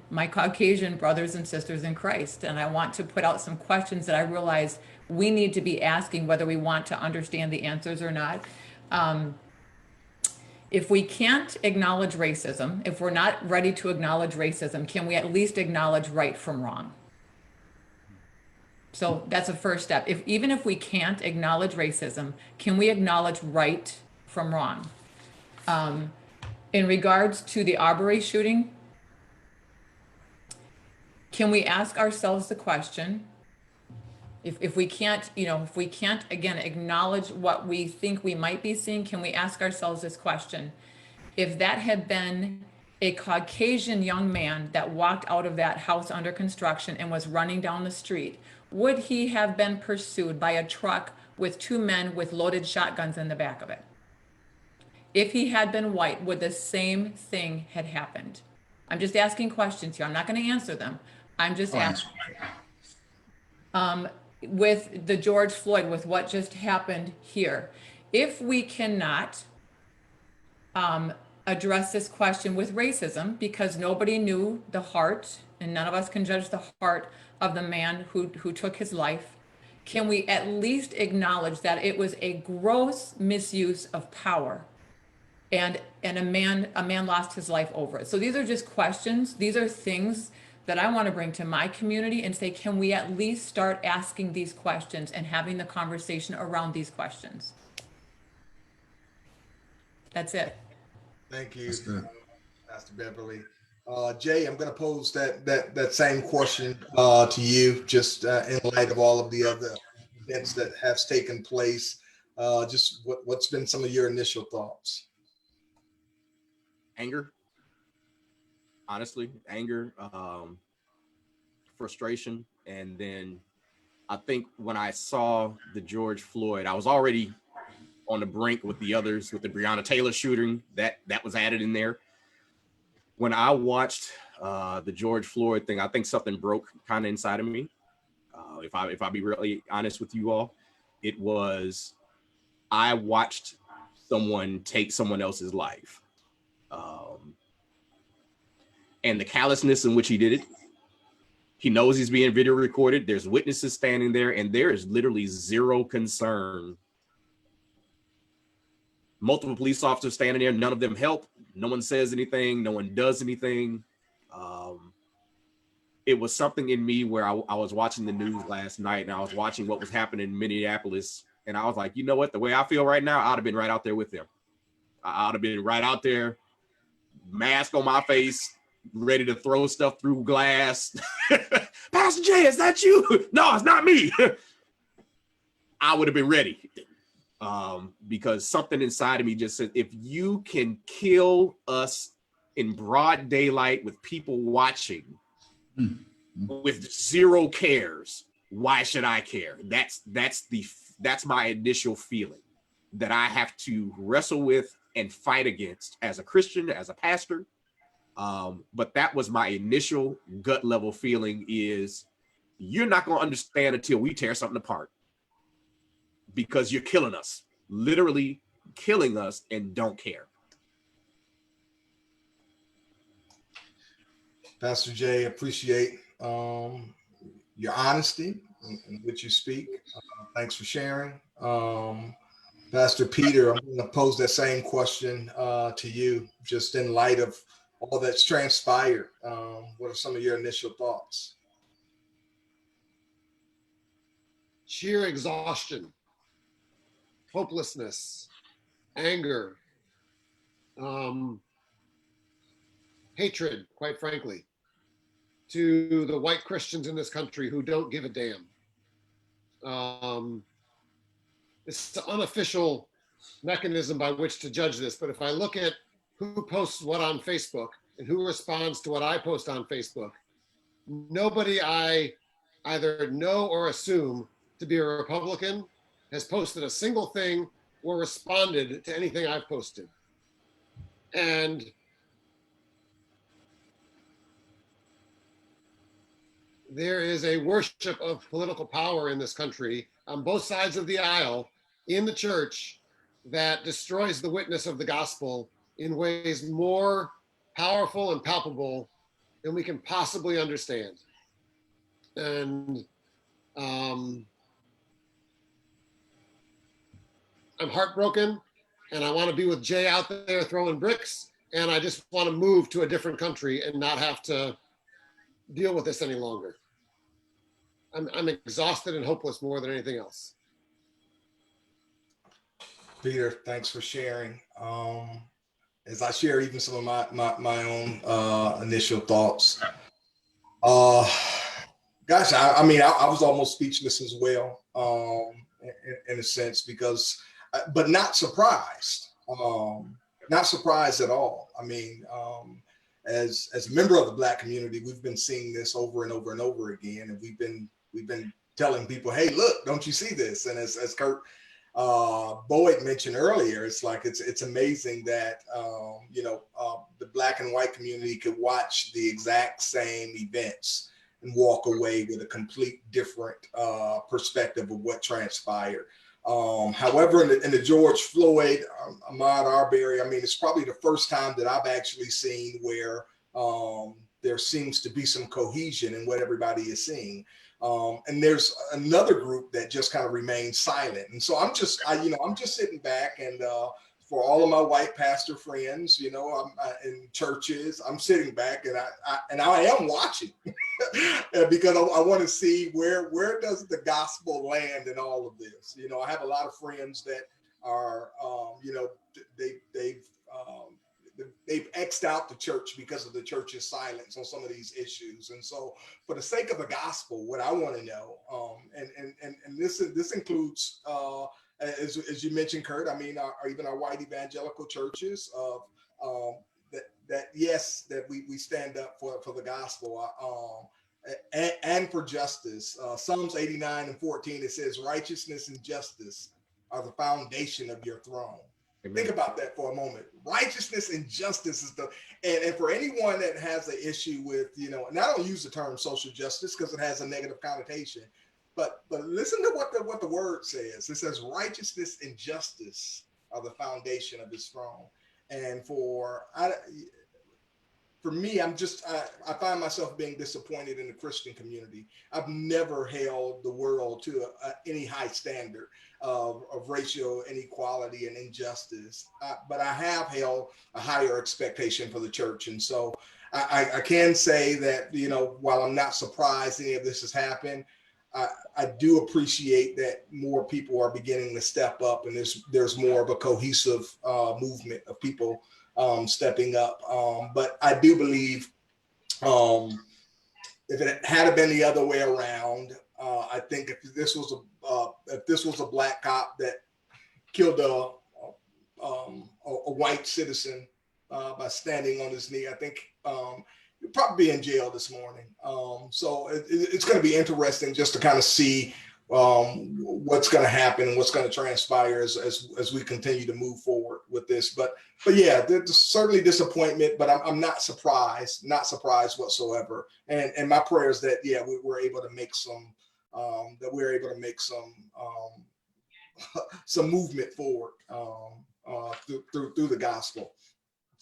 my Caucasian brothers and sisters in Christ. And I want to put out some questions that I realize we need to be asking, whether we want to understand the answers or not. If we can't acknowledge racism, if we're not ready to acknowledge racism, can we at least acknowledge right from wrong? So that's a first step. Even if we can't acknowledge racism, can we acknowledge right from wrong? In regards to the Arbery shooting, can we ask ourselves the question, if we can't, you know, if we can't, again, acknowledge what we think we might be seeing, can we ask ourselves this question? If that had been a Caucasian young man that walked out of that house under construction and was running down the street, would he have been pursued by a truck with two men with loaded shotguns in the back of it? If he had been white, would the same thing had happened? I'm just asking questions here. I'm not going to answer them. I'm just asking. With the George Floyd, with what just happened here, if we cannot address this question with racism, because nobody knew the heart, and none of us can judge the heart of the man who took his life, can we at least acknowledge that it was a gross misuse of power, and a man lost his life over it? So these are just questions. These are things that I want to bring to my community and say, can we at least start asking these questions and having the conversation around these questions? That's it. Thank you, Pastor Beverly. Jay, I'm going to pose that same question to you, just in light of all of the other events that have taken place. Just what's been some of your initial thoughts? Anger, honestly, anger, frustration. And then I think when I saw the George Floyd, I was already on the brink with the others, with the Breonna Taylor shooting, that was added in there. When I watched the George Floyd thing, I think something broke kind of inside of me. If I be really honest with you all, it was, I watched someone take someone else's life. And the callousness in which he did it. He knows he's being video recorded. There's witnesses standing there, and there is literally zero concern. Multiple police officers standing there. None of them help. No one says anything. No one does anything. It was something in me where I was watching the news last night, and I was watching what was happening in Minneapolis. And I was like, you know what? The way I feel right now, I ought to have been right out there with them. I ought to have been right out there, mask on my face, ready to throw stuff through glass. Pastor Jay, is that you? No, it's not me. I would have been ready. Because something inside of me just said, if you can kill us in broad daylight with people watching, with zero cares, why should I care? That's my initial feeling that I have to wrestle with and fight against as a Christian, as a pastor. But that was my initial gut level feeling is you're not going to understand until we tear something apart because you're killing us, literally killing us, and don't care. Pastor Jay, appreciate your honesty in which you speak. Thanks for sharing. Pastor Peter, I'm going to pose that same question to you, just in light of all that's transpired. What are some of your initial thoughts? Sheer exhaustion, hopelessness, anger, hatred, quite frankly, to the white Christians in this country who don't give a damn. It's the unofficial mechanism by which to judge this. But if I look at who posts what on Facebook and who responds to what I post on Facebook, nobody I either know or assume to be a Republican has posted a single thing or responded to anything I've posted. And there is a worship of political power in this country on both sides of the aisle in the church that destroys the witness of the gospel in ways more powerful and palpable than we can possibly understand. And I'm heartbroken, and I want to be with Jay out there throwing bricks, and I just want to move to a different country and not have to deal with this any longer. I'm exhausted and hopeless more than anything else. Peter, thanks for sharing. As I share even some of my own initial thoughts. Gosh, I mean, I was almost speechless as well, in a sense, because, but not surprised. Not surprised at all. I mean, as a member of the Black community, we've been seeing this over and over and over again, and we've been telling people, hey, look, don't you see this? And as Kurt Boyd mentioned earlier, it's like it's amazing that the Black and white community could watch the exact same events and walk away with a complete different perspective of what transpired. However, in the George Floyd, Ahmaud Arbery, I mean, it's probably the first time that I've actually seen where there seems to be some cohesion in what everybody is seeing. And there's another group that just kind of remains silent. And so I'm just sitting back, and for all of my white pastor friends, I'm in churches, I'm sitting back, and I am watching because I want to see where does the gospel land in all of this. I have a lot of friends that are, they've X'd out the church because of the church's silence on some of these issues. And so for the sake of the gospel, what I want to know, and this includes, as you mentioned, Kurt, I mean, even our white evangelical churches, that yes, that we stand up for the gospel, and for justice. Psalms 89:14, it says, righteousness and justice are the foundation of your throne. Amen. Think about that for a moment. Righteousness and justice is and for anyone that has an issue with, and I don't use the term social justice because it has a negative connotation, but listen to what the word says. It says righteousness and justice are the foundation of his throne. And for me, I find myself being disappointed in the Christian community. I've never held the world to any high standard of racial inequality and injustice, but I have held a higher expectation for the church. And so I can say that, while I'm not surprised any of this has happened, I do appreciate that more people are beginning to step up, and there's more of a cohesive movement of people stepping up. But I do believe if it had been the other way around, I think if this was a Black cop that killed a white citizen by standing on his knee, I think you'll probably be in jail this morning. So it's going to be interesting just to kind of see what's going to happen and what's going to transpire as we continue to move forward with this. But yeah, there's certainly disappointment, but I'm not surprised whatsoever. And my prayer is that, yeah, we're able to make some some movement forward through the gospel.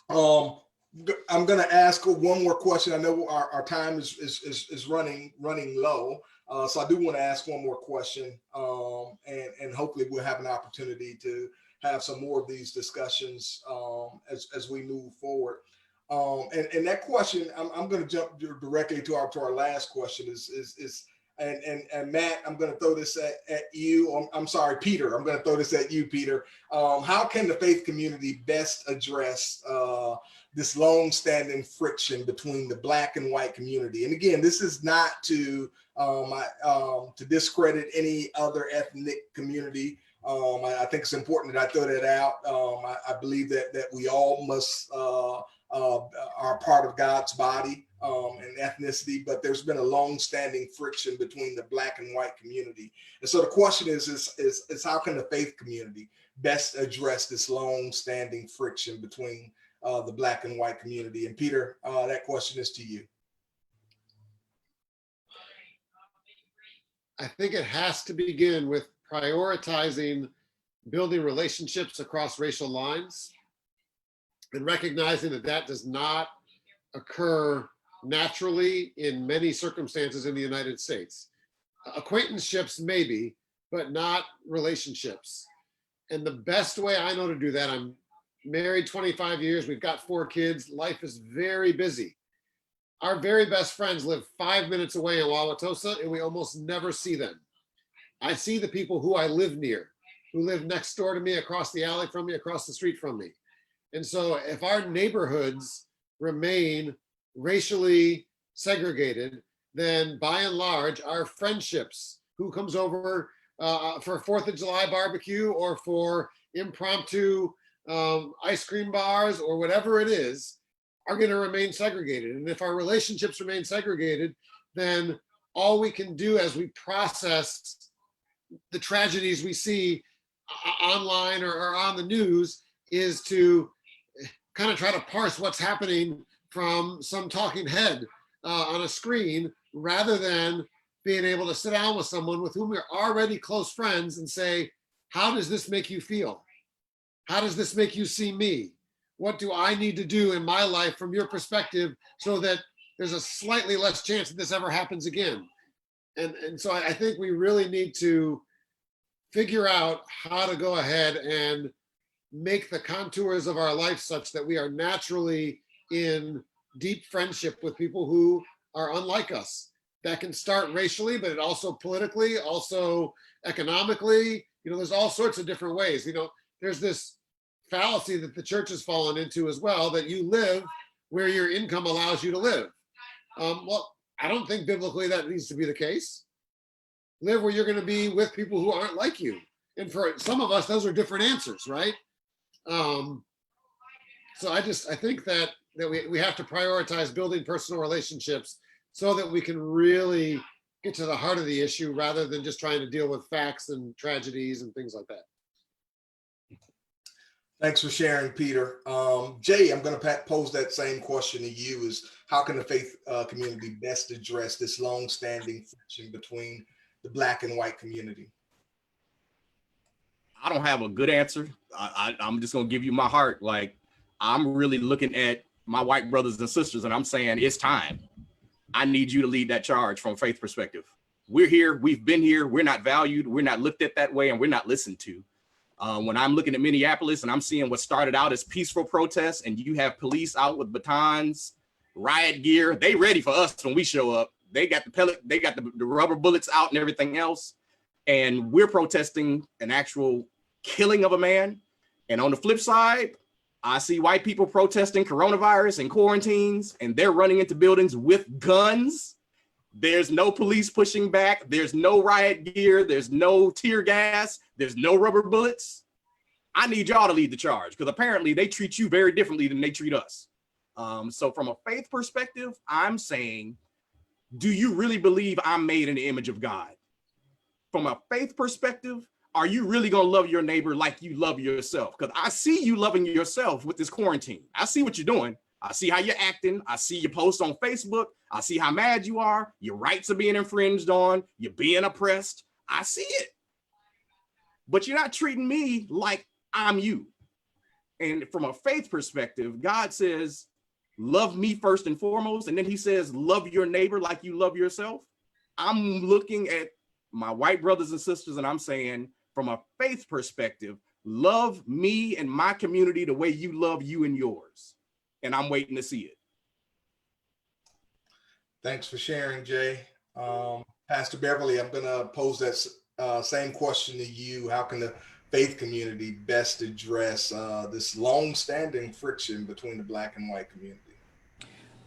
I'm going to ask one more question. I know our time is running low, so I do want to ask one more question, and hopefully we'll have an opportunity to have some more of these discussions as we move forward. And that question, I'm going to jump directly to our last question is and Matt, I'm going to throw this at you. I'm sorry, Peter. I'm going to throw this at you, Peter. How can the faith community best address this long-standing friction between the Black and white community? And again, this is not to discredit any other ethnic community. I think it's important that I throw that out. I believe that we all must are part of God's body and ethnicity, but there's been a long-standing friction between the Black and white community. And so the question is how can the faith community best address this long-standing friction between the Black and white community? And Peter, that question is to you. I think it has to begin with prioritizing building relationships across racial lines and recognizing that does not occur naturally in many circumstances in the United States. Acquaintanceships maybe, but not relationships. And the best way I know to do that, I'm married 25 years, we've got 4 kids, life is very busy. Our very best friends live 5 minutes away in Wauwatosa, and we almost never see them. I see the people who I live near, who live next door to me, across the alley from me, across the street from me. And so if our neighborhoods remain racially segregated, then by and large, our friendships, who comes over for 4th of July barbecue or for impromptu ice cream bars or whatever it is, are going to remain segregated. And if our relationships remain segregated, then all we can do as we process the tragedies we see online or on the news is to kind of try to parse what's happening from some talking head on a screen, rather than being able to sit down with someone with whom we're already close friends and say, how does this make you feel? How does this make you see me? What do I need to do in my life from your perspective so that there's a slightly less chance that this ever happens again? And so I think we really need to figure out how to go ahead and make the contours of our life such that we are naturally in deep friendship with people who are unlike us. That can start racially, but it also politically, also economically, there's all sorts of different ways. There's this fallacy that the church has fallen into as well, that you live where your income allows you to live. Well, I don't think biblically that needs to be the case. Live where you're going to be with people who aren't like you. And for some of us, those are different answers, right? So I think that we have to prioritize building personal relationships so that we can really get to the heart of the issue, rather than just trying to deal with facts and tragedies and things like that. Thanks for sharing, Peter. Jay, I'm going to pose that same question to you: is how can the faith community best address this long-standing friction between the Black and white community? I don't have a good answer. I'm just going to give you my heart. Like, I'm really looking at my white brothers and sisters, and I'm saying it's time. I need you to lead that charge from a faith perspective. We're here. We've been here. We're not valued. We're not looked at that way, and we're not listened to. When I'm looking at Minneapolis and I'm seeing what started out as peaceful protests, and you have police out with batons, riot gear, they ready for us when we show up. They got the pellet, they got the rubber bullets out and everything else. And we're protesting an actual killing of a man. And on the flip side, I see white people protesting coronavirus and quarantines, and they're running into buildings with guns. There's no police pushing back. There's no riot gear. There's no tear gas. There's no rubber bullets. I need y'all to lead the charge, because apparently they treat you very differently than they treat us. So from a faith perspective, I'm saying, do you really believe I'm made in the image of God? From a faith perspective, are you really going to love your neighbor like you love yourself? Because I see you loving yourself with this quarantine. I see what you're doing. I see how you're acting. I see your posts on Facebook. I see how mad you are. Your rights are being infringed on. You're being oppressed. I see it. But you're not treating me like I'm you. And from a faith perspective, God says, love me first and foremost. And then he says, love your neighbor like you love yourself. I'm looking at my white brothers and sisters, and I'm saying, from a faith perspective, love me and my community the way you love you and yours. And I'm waiting to see it. Thanks for sharing, Jay. Pastor Beverly, I'm going to pose that same question to you. How can the faith community best address this long-standing friction between the Black and white community?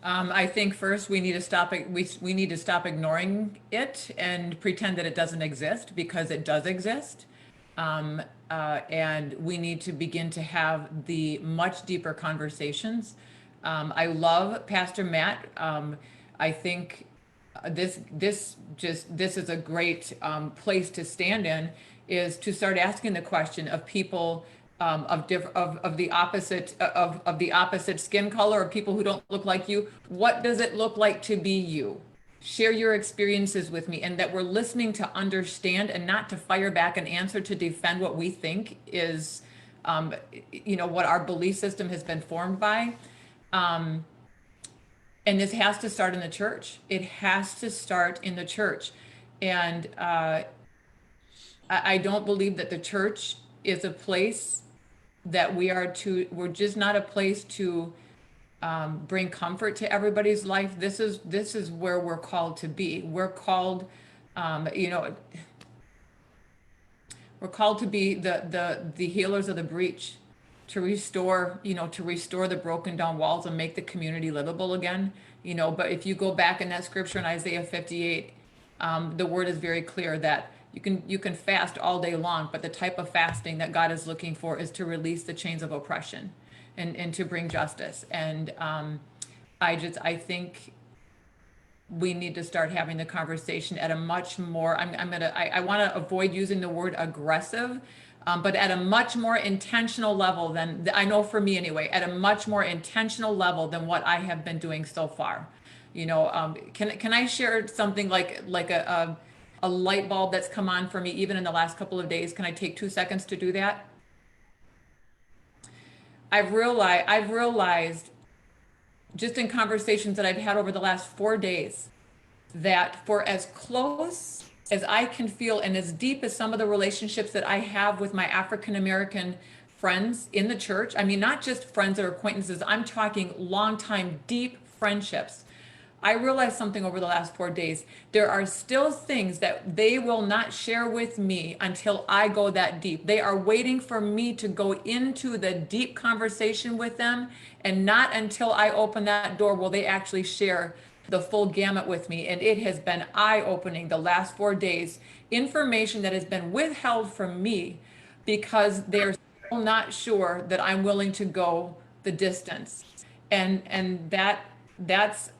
I think first we need to stop it. We need to stop ignoring it and pretend that it doesn't exist, because it does exist. And we need to begin to have the much deeper conversations. I love Pastor Matt. I think this is a great place to stand in, is to start asking the question of people of the opposite skin color, or people who don't look like you. What does it look like to be you? Share your experiences with me, and that we're listening to understand and not to fire back an answer to defend what we think is, what our belief system has been formed by. And this has to start in the church. It has to start in the church. And I don't believe that the church is a place that we're just not a place to bring comfort to everybody's life. This is where we're called to be. We're called, we're called to be the healers of the breach, to restore the broken down walls and make the community livable again. But if you go back in that scripture in Isaiah 58, the word is very clear that you can fast all day long, but the type of fasting that God is looking for is to release the chains of oppression and to bring justice. And I think we need to start having the conversation at a much more, I want to avoid using the word aggressive, but at a much more intentional level than, I know for me anyway, at a much more intentional level than what I have been doing so far. Can I share something like a light bulb that's come on for me even in the last couple of days? Can I take 2 seconds to do that? I've realized just in conversations that I've had over the last 4 days, that for as close as I can feel and as deep as some of the relationships that I have with my African American friends in the church, I mean, not just friends or acquaintances, I'm talking longtime, deep friendships. I realized something over the last 4 days. There are still things that they will not share with me until I go that deep. They are waiting for me to go into the deep conversation with them, and not until I open that door will they actually share the full gamut with me. And it has been eye-opening the last 4 days. Information that has been withheld from me because they're still not sure that I'm willing to go the distance. And that's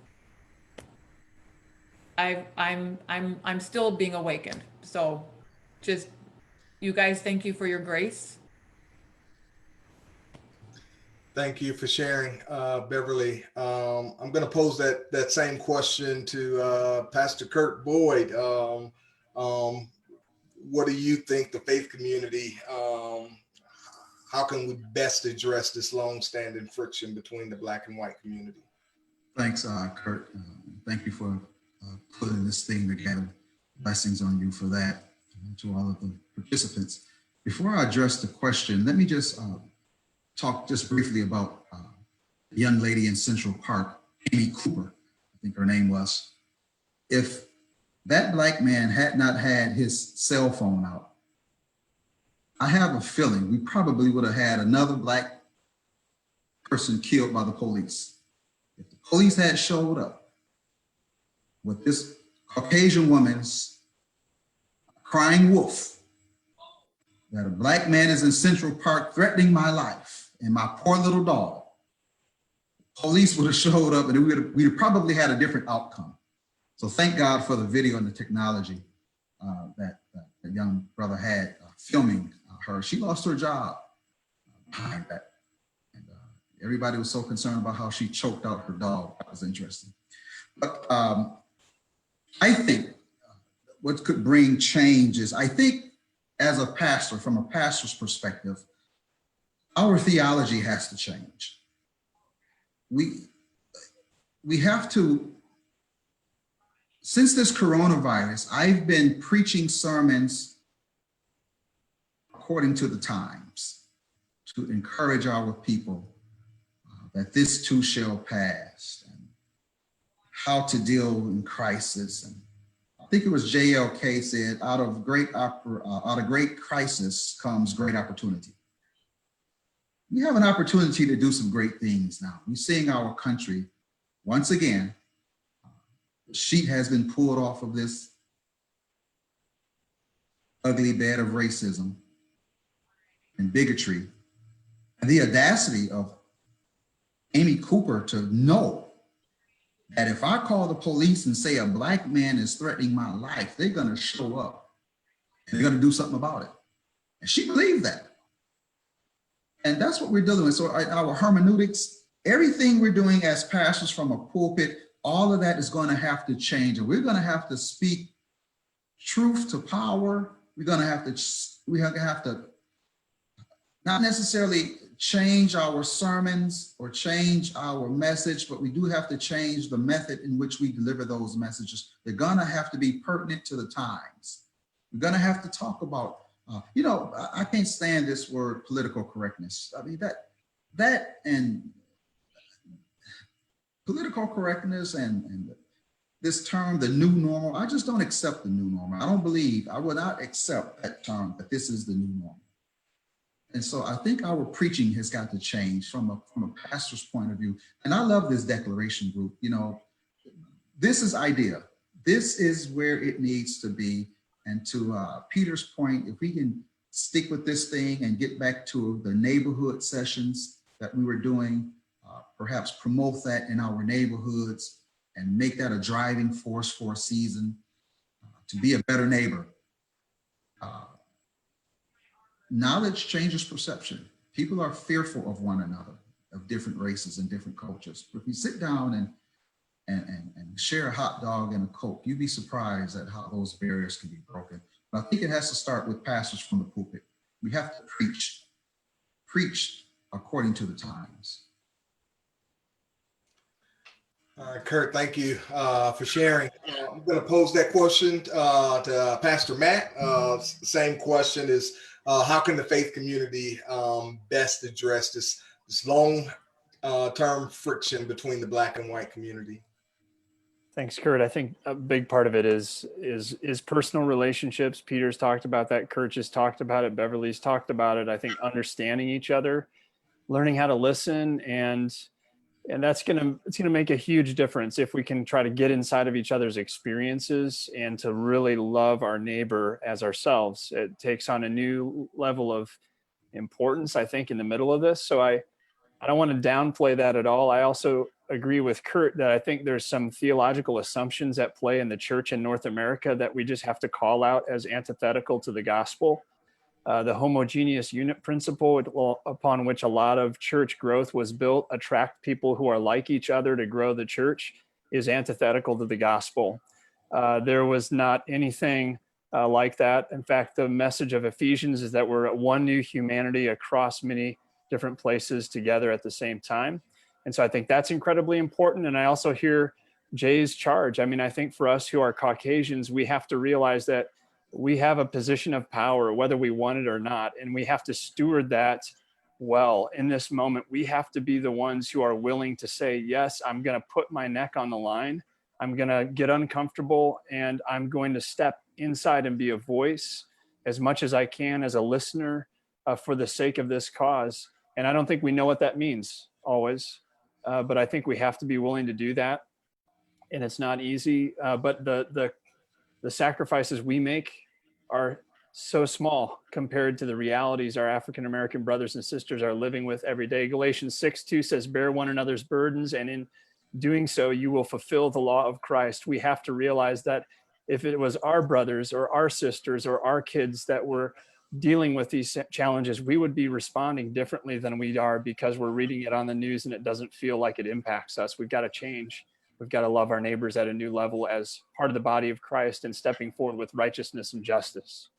I'm still being awakened. So just, you guys, thank you for your grace. Thank you for sharing, Beverly. I'm going to pose that same question to Pastor Kurt Boyd. What do you think the faith community, how can we best address this long-standing friction between the Black and white community? Thanks, Kurt. Thank you for putting this thing together. Blessings on you for that, to all of the participants. Before I address the question, let me just talk just briefly about the young lady in Central Park, Amy Cooper, I think her name was. If that Black man had not had his cell phone out, I have a feeling we probably would have had another Black person killed by the police. If the police had showed up with this Caucasian woman's crying wolf, that a Black man is in Central Park threatening my life and my poor little dog, police would have showed up and we'd have probably had a different outcome. So thank God for the video and the technology that the young brother had filming her. She lost her job behind that. And everybody was so concerned about how she choked out her dog. That was interesting. But I think what could bring change is, I think as a pastor, from a pastor's perspective, our theology has to change. We have to, since this coronavirus, I've been preaching sermons according to the times to encourage our people that this too shall pass, and how to deal in crisis. And I think it was JLK said, out of great crisis comes great opportunity. We have an opportunity to do some great things now. We're seeing our country, once again, the sheet has been pulled off of this ugly bed of racism and bigotry, and the audacity of Amy Cooper to know that if I call the police and say a Black man is threatening my life, they're gonna show up and they're gonna do something about it. And she believed that. And that's what we're dealing with. So our hermeneutics, everything we're doing as pastors from a pulpit, all of that is going to have to change. And we're going to have to speak truth to power. We have to not necessarily change our sermons or change our message, but we do have to change the method in which we deliver those messages. They're going to have to be pertinent to the times. We're going to have to talk about, I can't stand this word political correctness. I mean, that and political correctness and this term, the new normal, I just don't accept the new normal. I will not accept that term, that this is the new normal. And so I think our preaching has got to change from a pastor's point of view. And I love this declaration group. This is idea. This is where it needs to be. And to Peter's point, if we can stick with this thing and get back to the neighborhood sessions that we were doing, perhaps promote that in our neighborhoods and make that a driving force for a season to be a better neighbor. Knowledge changes perception. People are fearful of one another, of different races and different cultures. But if we sit down and share a hot dog and a Coke, you'd be surprised at how those barriers can be broken. But I think it has to start with pastors from the pulpit. We have to preach according to the times. All right, Kurt, thank you for sharing. I'm going to pose that question to Pastor Matt. Same question is, how can the faith community best address this long-term friction between the Black and white community? Thanks, Kurt. I think a big part of it is personal relationships. Peter's talked about that. Kurt just talked about it. Beverly's talked about it. I think understanding each other, learning how to listen, and it's gonna make a huge difference if we can try to get inside of each other's experiences and to really love our neighbor as ourselves. It takes on a new level of importance, I think, in the middle of this. So I don't want to downplay that at all. I also agree with Kurt that I think there's some theological assumptions at play in the church in North America that we just have to call out as antithetical to the gospel. The homogeneous unit principle upon which a lot of church growth was built, attract people who are like each other to grow the church, is antithetical to the gospel. There was not anything like that. In fact, the message of Ephesians is that we're one new humanity across many different places together at the same time. And so I think that's incredibly important. And I also hear Jay's charge. I mean, I think for us who are Caucasians, we have to realize that we have a position of power, whether we want it or not, and we have to steward that well. In this moment, we have to be the ones who are willing to say, yes, I'm going to put my neck on the line. I'm going to get uncomfortable, and I'm going to step inside and be a voice as much as I can as a listener for the sake of this cause. And I don't think we know what that means always, but I think we have to be willing to do that. And it's not easy, but the sacrifices we make are so small compared to the realities our African American brothers and sisters are living with every day. Galatians 6:2 says, bear one another's burdens, and in doing so, you will fulfill the law of Christ. We have to realize that if it was our brothers or our sisters or our kids that were dealing with these challenges, we would be responding differently than we are because we're reading it on the news and it doesn't feel like it impacts us. We've got to change. We've got to love our neighbors at a new level as part of the body of Christ and stepping forward with righteousness and justice.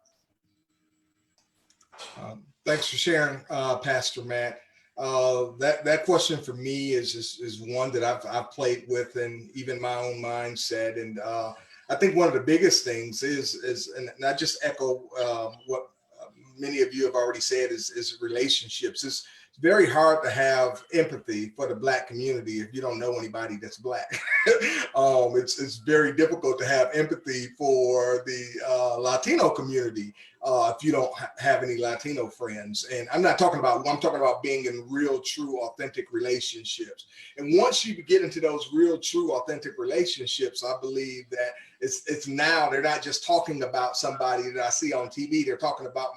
Thanks for sharing, Pastor Matt. That question for me is one that I've played with, and even my own mindset. And I think one of the biggest things is and I just echo what many of you have already said is relationships. It's very hard to have empathy for the Black community if you don't know anybody that's Black. It's very difficult to have empathy for the Latino community if you don't have any Latino friends. And I'm talking about being in real, true, authentic relationships. And once you get into those real, true, authentic relationships, I believe that it's now they're not just talking about somebody that I see on TV. They're talking about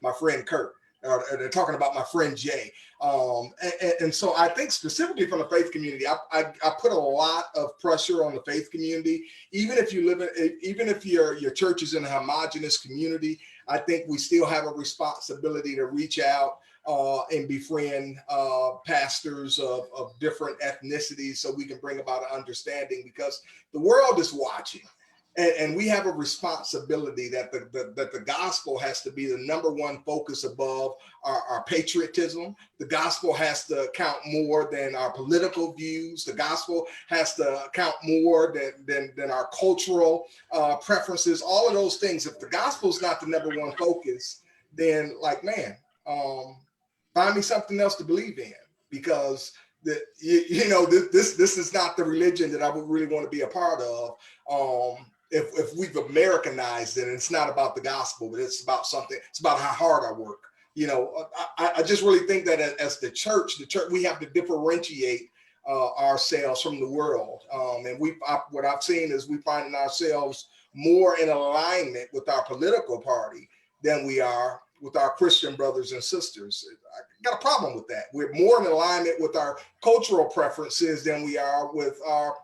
my friend Kurt, or they're talking about my friend Jay. And so I think specifically from the faith community, I put a lot of pressure on the faith community. Even if your church is in a homogenous community, I think we still have a responsibility to reach out and befriend pastors of different ethnicities so we can bring about an understanding, because the world is watching. And we have a responsibility that the gospel has to be the number one focus above our patriotism. The gospel has to count more than our political views. The gospel has to count more than our cultural preferences. All of those things. If the gospel is not the number one focus, then find me something else to believe in, because this is not the religion that I would really want to be a part of. If we've Americanized it, and it's not about the gospel, but it's about something. It's about how hard I work. I just really think that as the church, we have to differentiate ourselves from the world. And what I've seen is we find ourselves more in alignment with our political party than we are with our Christian brothers and sisters. I got a problem with that. We're more in alignment with our cultural preferences than we are with our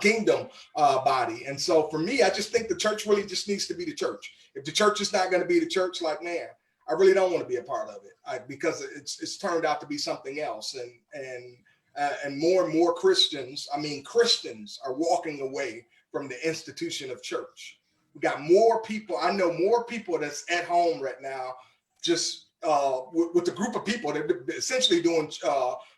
kingdom body. And so for me, I just think the church really just needs to be the church. If the church is not going to be the church, man, I really don't want to be a part of it because it's turned out to be something else. And more Christians are walking away from the institution of church. We got more people. I know more people that's at home right now, just with a group of people that are essentially doing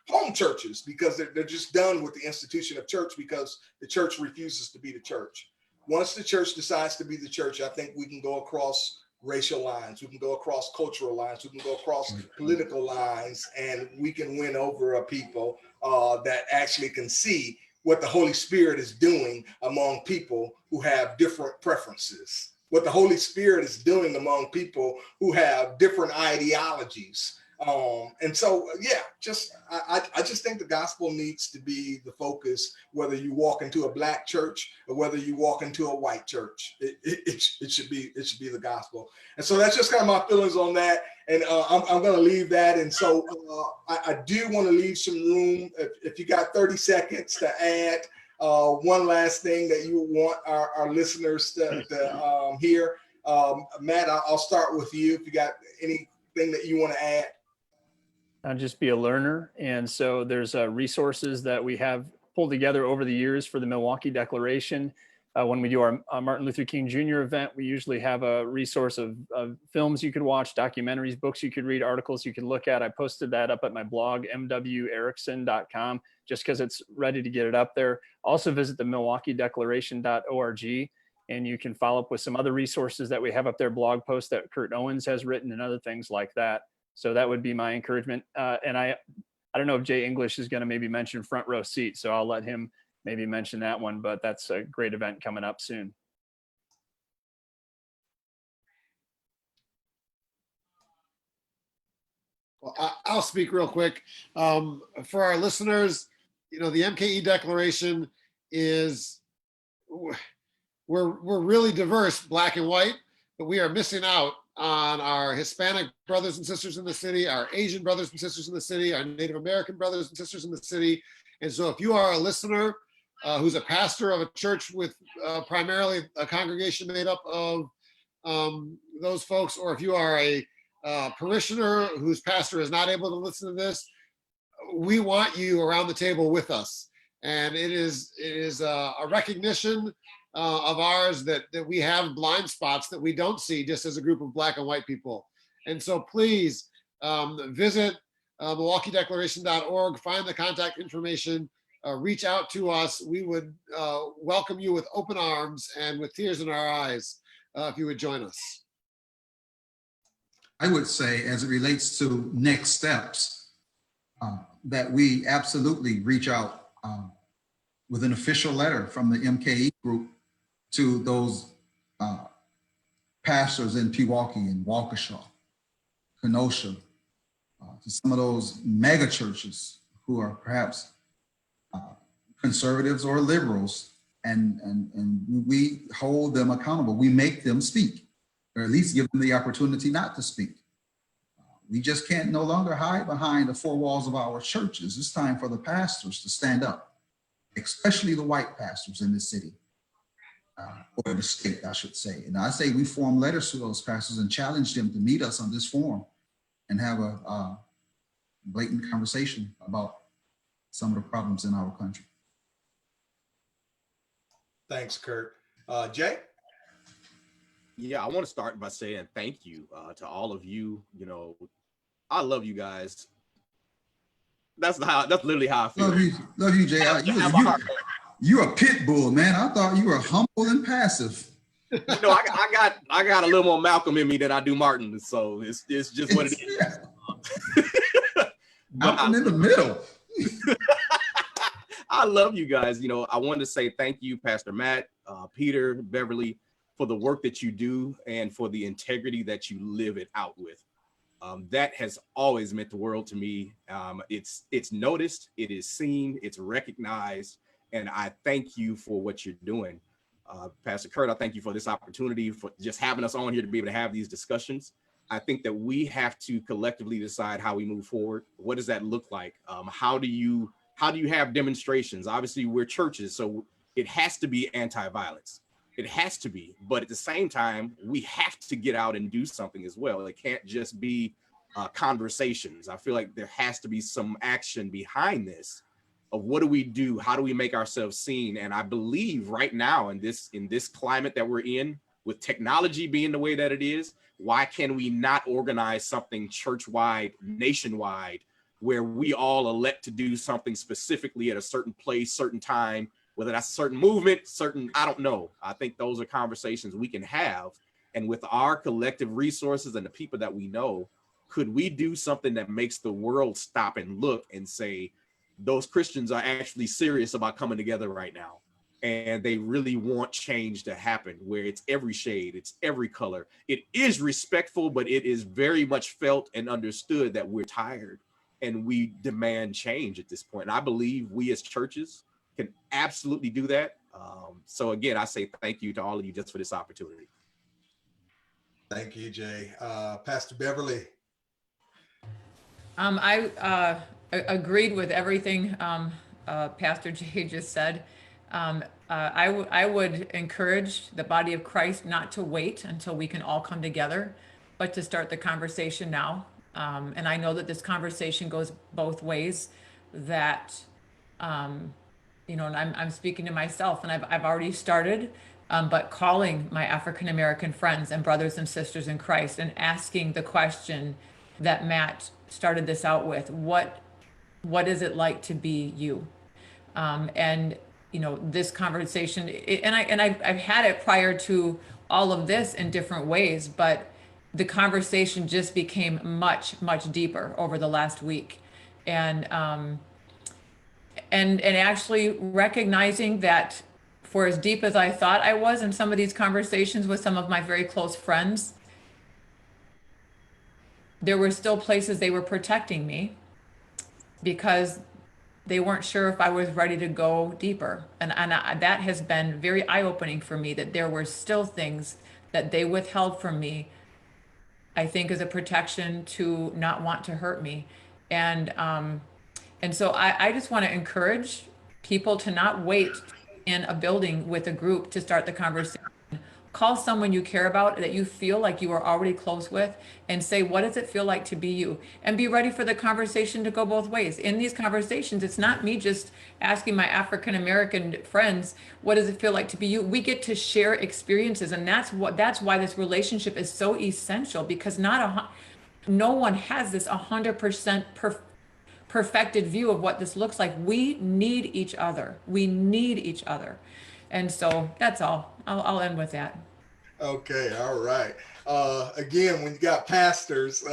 home churches, because they're just done with the institution of church because the church refuses to be the church. Once the church decides to be the church, I think we can go across racial lines, we can go across cultural lines, we can go across political lines, and we can win over a people that actually can see what the Holy Spirit is doing among people who have different preferences, what the Holy Spirit is doing among people who have different ideologies. And so, I just think the gospel needs to be the focus, whether you walk into a Black church or whether you walk into a white church. It should be the gospel. And so that's just kind of my feelings on that. And I'm going to leave that. And so I do want to leave some room, if you got 30 seconds to add one last thing that you want our listeners to hear. Matt, I'll start with you. If you got anything that you want to add. Just be a learner. And so there's resources that we have pulled together over the years for the Milwaukee Declaration. When we do our Martin Luther King Jr. event, we usually have a resource of films you could watch, documentaries, books you could read, articles you could look at. I posted that up at my blog, mwerickson.com, just because it's ready to get it up there. Also visit the milwaukeedeclaration.org, and you can follow up with some other resources that we have up there, blog posts that Kurt Owens has written and other things like that. So that would be my encouragement. And I don't know if Jay English is going to maybe mention Front Row Seat, so I'll let him maybe mention that one, but that's a great event coming up soon. Well, I'll speak real quick. For our listeners, the MKE Declaration is, we're really diverse, Black and white, but we are missing out on our Hispanic brothers and sisters in the city, our Asian brothers and sisters in the city, our Native American brothers and sisters in the city. And so if you are a listener who's a pastor of a church with primarily a congregation made up of those folks, or if you are a parishioner whose pastor is not able to listen to this, we want you around the table with us. And it is a recognition of ours that we have blind spots that we don't see just as a group of Black and white people. And so please visit MilwaukeeDeclaration.org, find the contact information, reach out to us. We would welcome you with open arms and with tears in our eyes if you would join us. I would say, as it relates to next steps, that we absolutely reach out with an official letter from the MKE group to those pastors in Pewaukee and Waukesha, Kenosha, to some of those mega churches who are perhaps conservatives or liberals, and we hold them accountable. We make them speak, or at least give them the opportunity not to speak. We just can't no longer hide behind the four walls of our churches. It's time for the pastors to stand up, especially the white pastors in the city, or the state, I should say. And I say we form letters to those pastors and challenge them to meet us on this forum and have a blatant conversation about some of the problems in our country. Thanks, Kurt. Jay? Yeah, I want to start by saying thank you to all of you. You know, I love you guys. That's literally how I feel. Love you, Jay. You're a pit bull, man. I thought you were humble and passive. You know, I got a little more Malcolm in me than I do Martin, so it's just what it is. Yeah. Malcolm in the middle. I love you guys. You know, I wanted to say thank you, Pastor Matt, Peter, Beverly, for the work that you do and for the integrity that you live it out with. That has always meant the world to me. It's noticed, it is seen, it's recognized, and I thank you for what you're doing. Pastor Kurt, I thank you for this opportunity, for just having us on here to be able to have these discussions. I think that we have to collectively decide how we move forward. What does that look like? How do you have demonstrations? Obviously, we're churches, so it has to be anti-violence. It has to be, but at the same time, we have to get out and do something as well. It can't just be conversations. I feel like there has to be some action behind this of what do we do? How do we make ourselves seen? And I believe right now in this climate that we're in, with technology being the way that it is, why can we not organize something church-wide, nationwide, where we all elect to do something specifically at a certain place, certain time, whether that's a certain movement, I don't know. I think those are conversations we can have. And with our collective resources and the people that we know, could we do something that makes the world stop and look and say, those Christians are actually serious about coming together right now. And they really want change to happen, where it's every shade, it's every color. It is respectful, but it is very much felt and understood that we're tired and we demand change at this point. And I believe we as churches can absolutely do that. So again, I say thank you to all of you just for this opportunity. Thank you, Jay. Pastor Beverly. I agreed with everything Pastor Jay just said. I would encourage the body of Christ not to wait until we can all come together, but to start the conversation now. And I know that this conversation goes both ways, that you know, and I'm speaking to myself, and I've already started, but calling my African American friends and brothers and sisters in Christ and asking the question that Matt started this out with: what is it like to be you? And you know, this conversation, I've had it prior to all of this in different ways, but the conversation just became much deeper over the last week, and actually recognizing that for as deep as I thought I was in some of these conversations with some of my very close friends, there were still places they were protecting me because they weren't sure if I was ready to go deeper. And that has been very eye-opening for me, that there were still things that they withheld from me I think is a protection to not want to hurt me. And so I just want to encourage people to not wait in a building with a group to start the conversation. Call someone you care about that you feel like you are already close with and say, what does it feel like to be you? And be ready for the conversation to go both ways. In these conversations, it's not me just asking my African American friends, what does it feel like to be you? We get to share experiences. And that's why this relationship is so essential, because no one has this 100% perfected view of what this looks like. We need each other. We need each other. And so that's all. I'll end with that. Okay, all right. Again, when you got pastors, we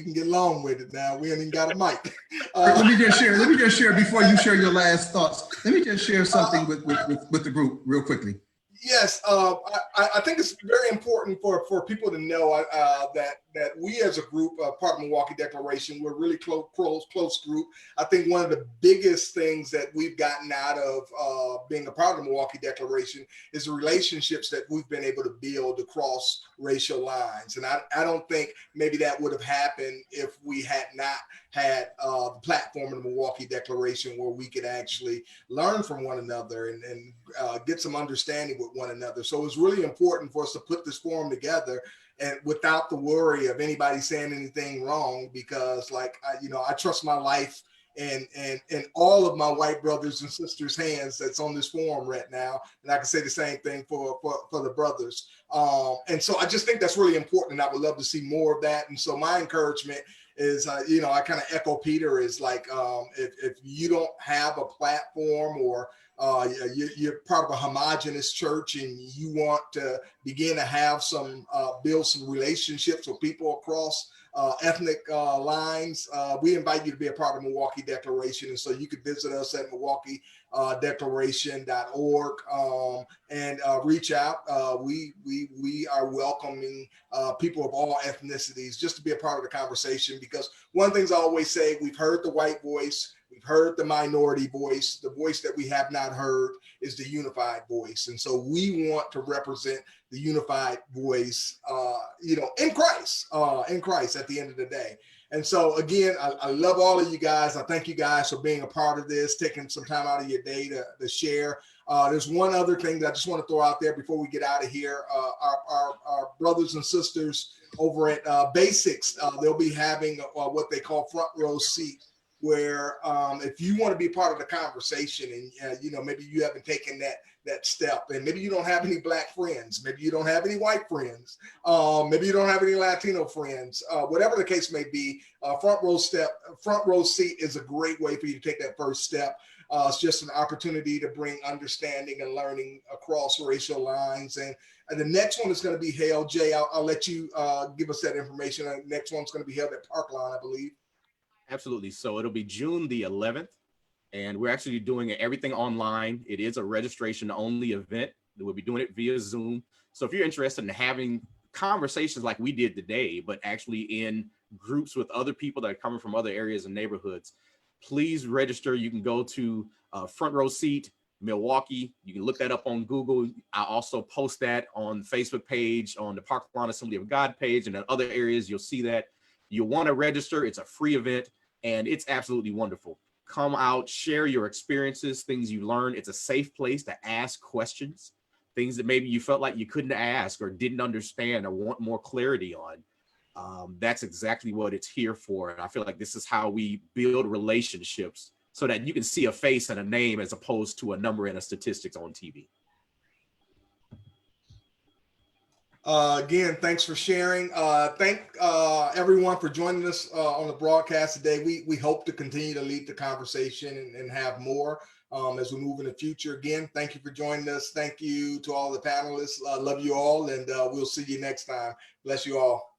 can get along with it now. We ain't even got a mic. Let me just share. Let me just share before you share your last thoughts. Let me just share something with the group real quickly. Yes, I think it's very important for people to know that we as a group, part of Milwaukee Declaration, we're a really close group. I think one of the biggest things that we've gotten out of being a part of the Milwaukee Declaration is the relationships that we've been able to build across racial lines. And I don't think maybe that would have happened if we had not had the platform in the Milwaukee Declaration where we could actually learn from one another and get some understanding with one another. So it's really important for us to put this forum together and without the worry of anybody saying anything wrong, because I trust my life and all of my white brothers and sisters' hands that's on this forum right now. And I can say the same thing for the brothers. And so I just think that's really important. And I would love to see more of that. And so my encouragement is, I kind of echo Peter, is like, if you don't have a platform or you're part of a homogenous church and you want to begin to have build some relationships with people across ethnic lines, we invite you to be a part of the Milwaukee Declaration. And so you can visit us at milwaukeedeclaration.org and reach out. We are welcoming people of all ethnicities just to be a part of the conversation, because one of the things I always say, we've heard the white voice, we've heard the minority voice. The voice that we have not heard is the unified voice. And so we want to represent the unified voice, in Christ at the end of the day. And so again, I love all of you guys. I thank you guys for being a part of this, taking some time out of your day to share. There's one other thing that I just want to throw out there before we get out of here. Our brothers and sisters over at Basics, they'll be having what they call front row seat, where if you want to be part of the conversation and maybe you haven't taken that step, and maybe you don't have any black friends, maybe you don't have any white friends, maybe you don't have any Latino friends, whatever the case may be, front row seat is a great way for you to take that first step. It's just an opportunity to bring understanding and learning across racial lines. And the next one is going to be held, Jay, I'll let you give us that information. The next one's going to be held at Parkline, I believe. Absolutely. So it'll be June the 11th, and we're actually doing everything online. It is a registration only event. We'll be doing it via Zoom. So if you're interested in having conversations like we did today, but actually in groups with other people that are coming from other areas and neighborhoods, please register. You can go to Front Row Seat Milwaukee. You can look that up on Google. I also post that on the Facebook page, on the Parkland Assembly of God page, and in other areas you'll see that. You want to register. It's a free event, and it's absolutely wonderful. Come out, share your experiences, things you learned. It's a safe place to ask questions, things that maybe you felt like you couldn't ask or didn't understand or want more clarity on. That's exactly what it's here for. And I feel like this is how we build relationships, so that you can see a face and a name as opposed to a number and a statistics on TV. Again, thanks for sharing. Thank everyone for joining us on the broadcast today. We hope to continue to lead the conversation and have more as we move in the future. Again, thank you for joining us. Thank you to all the panelists. Love you all, and we'll see you next time. Bless you all.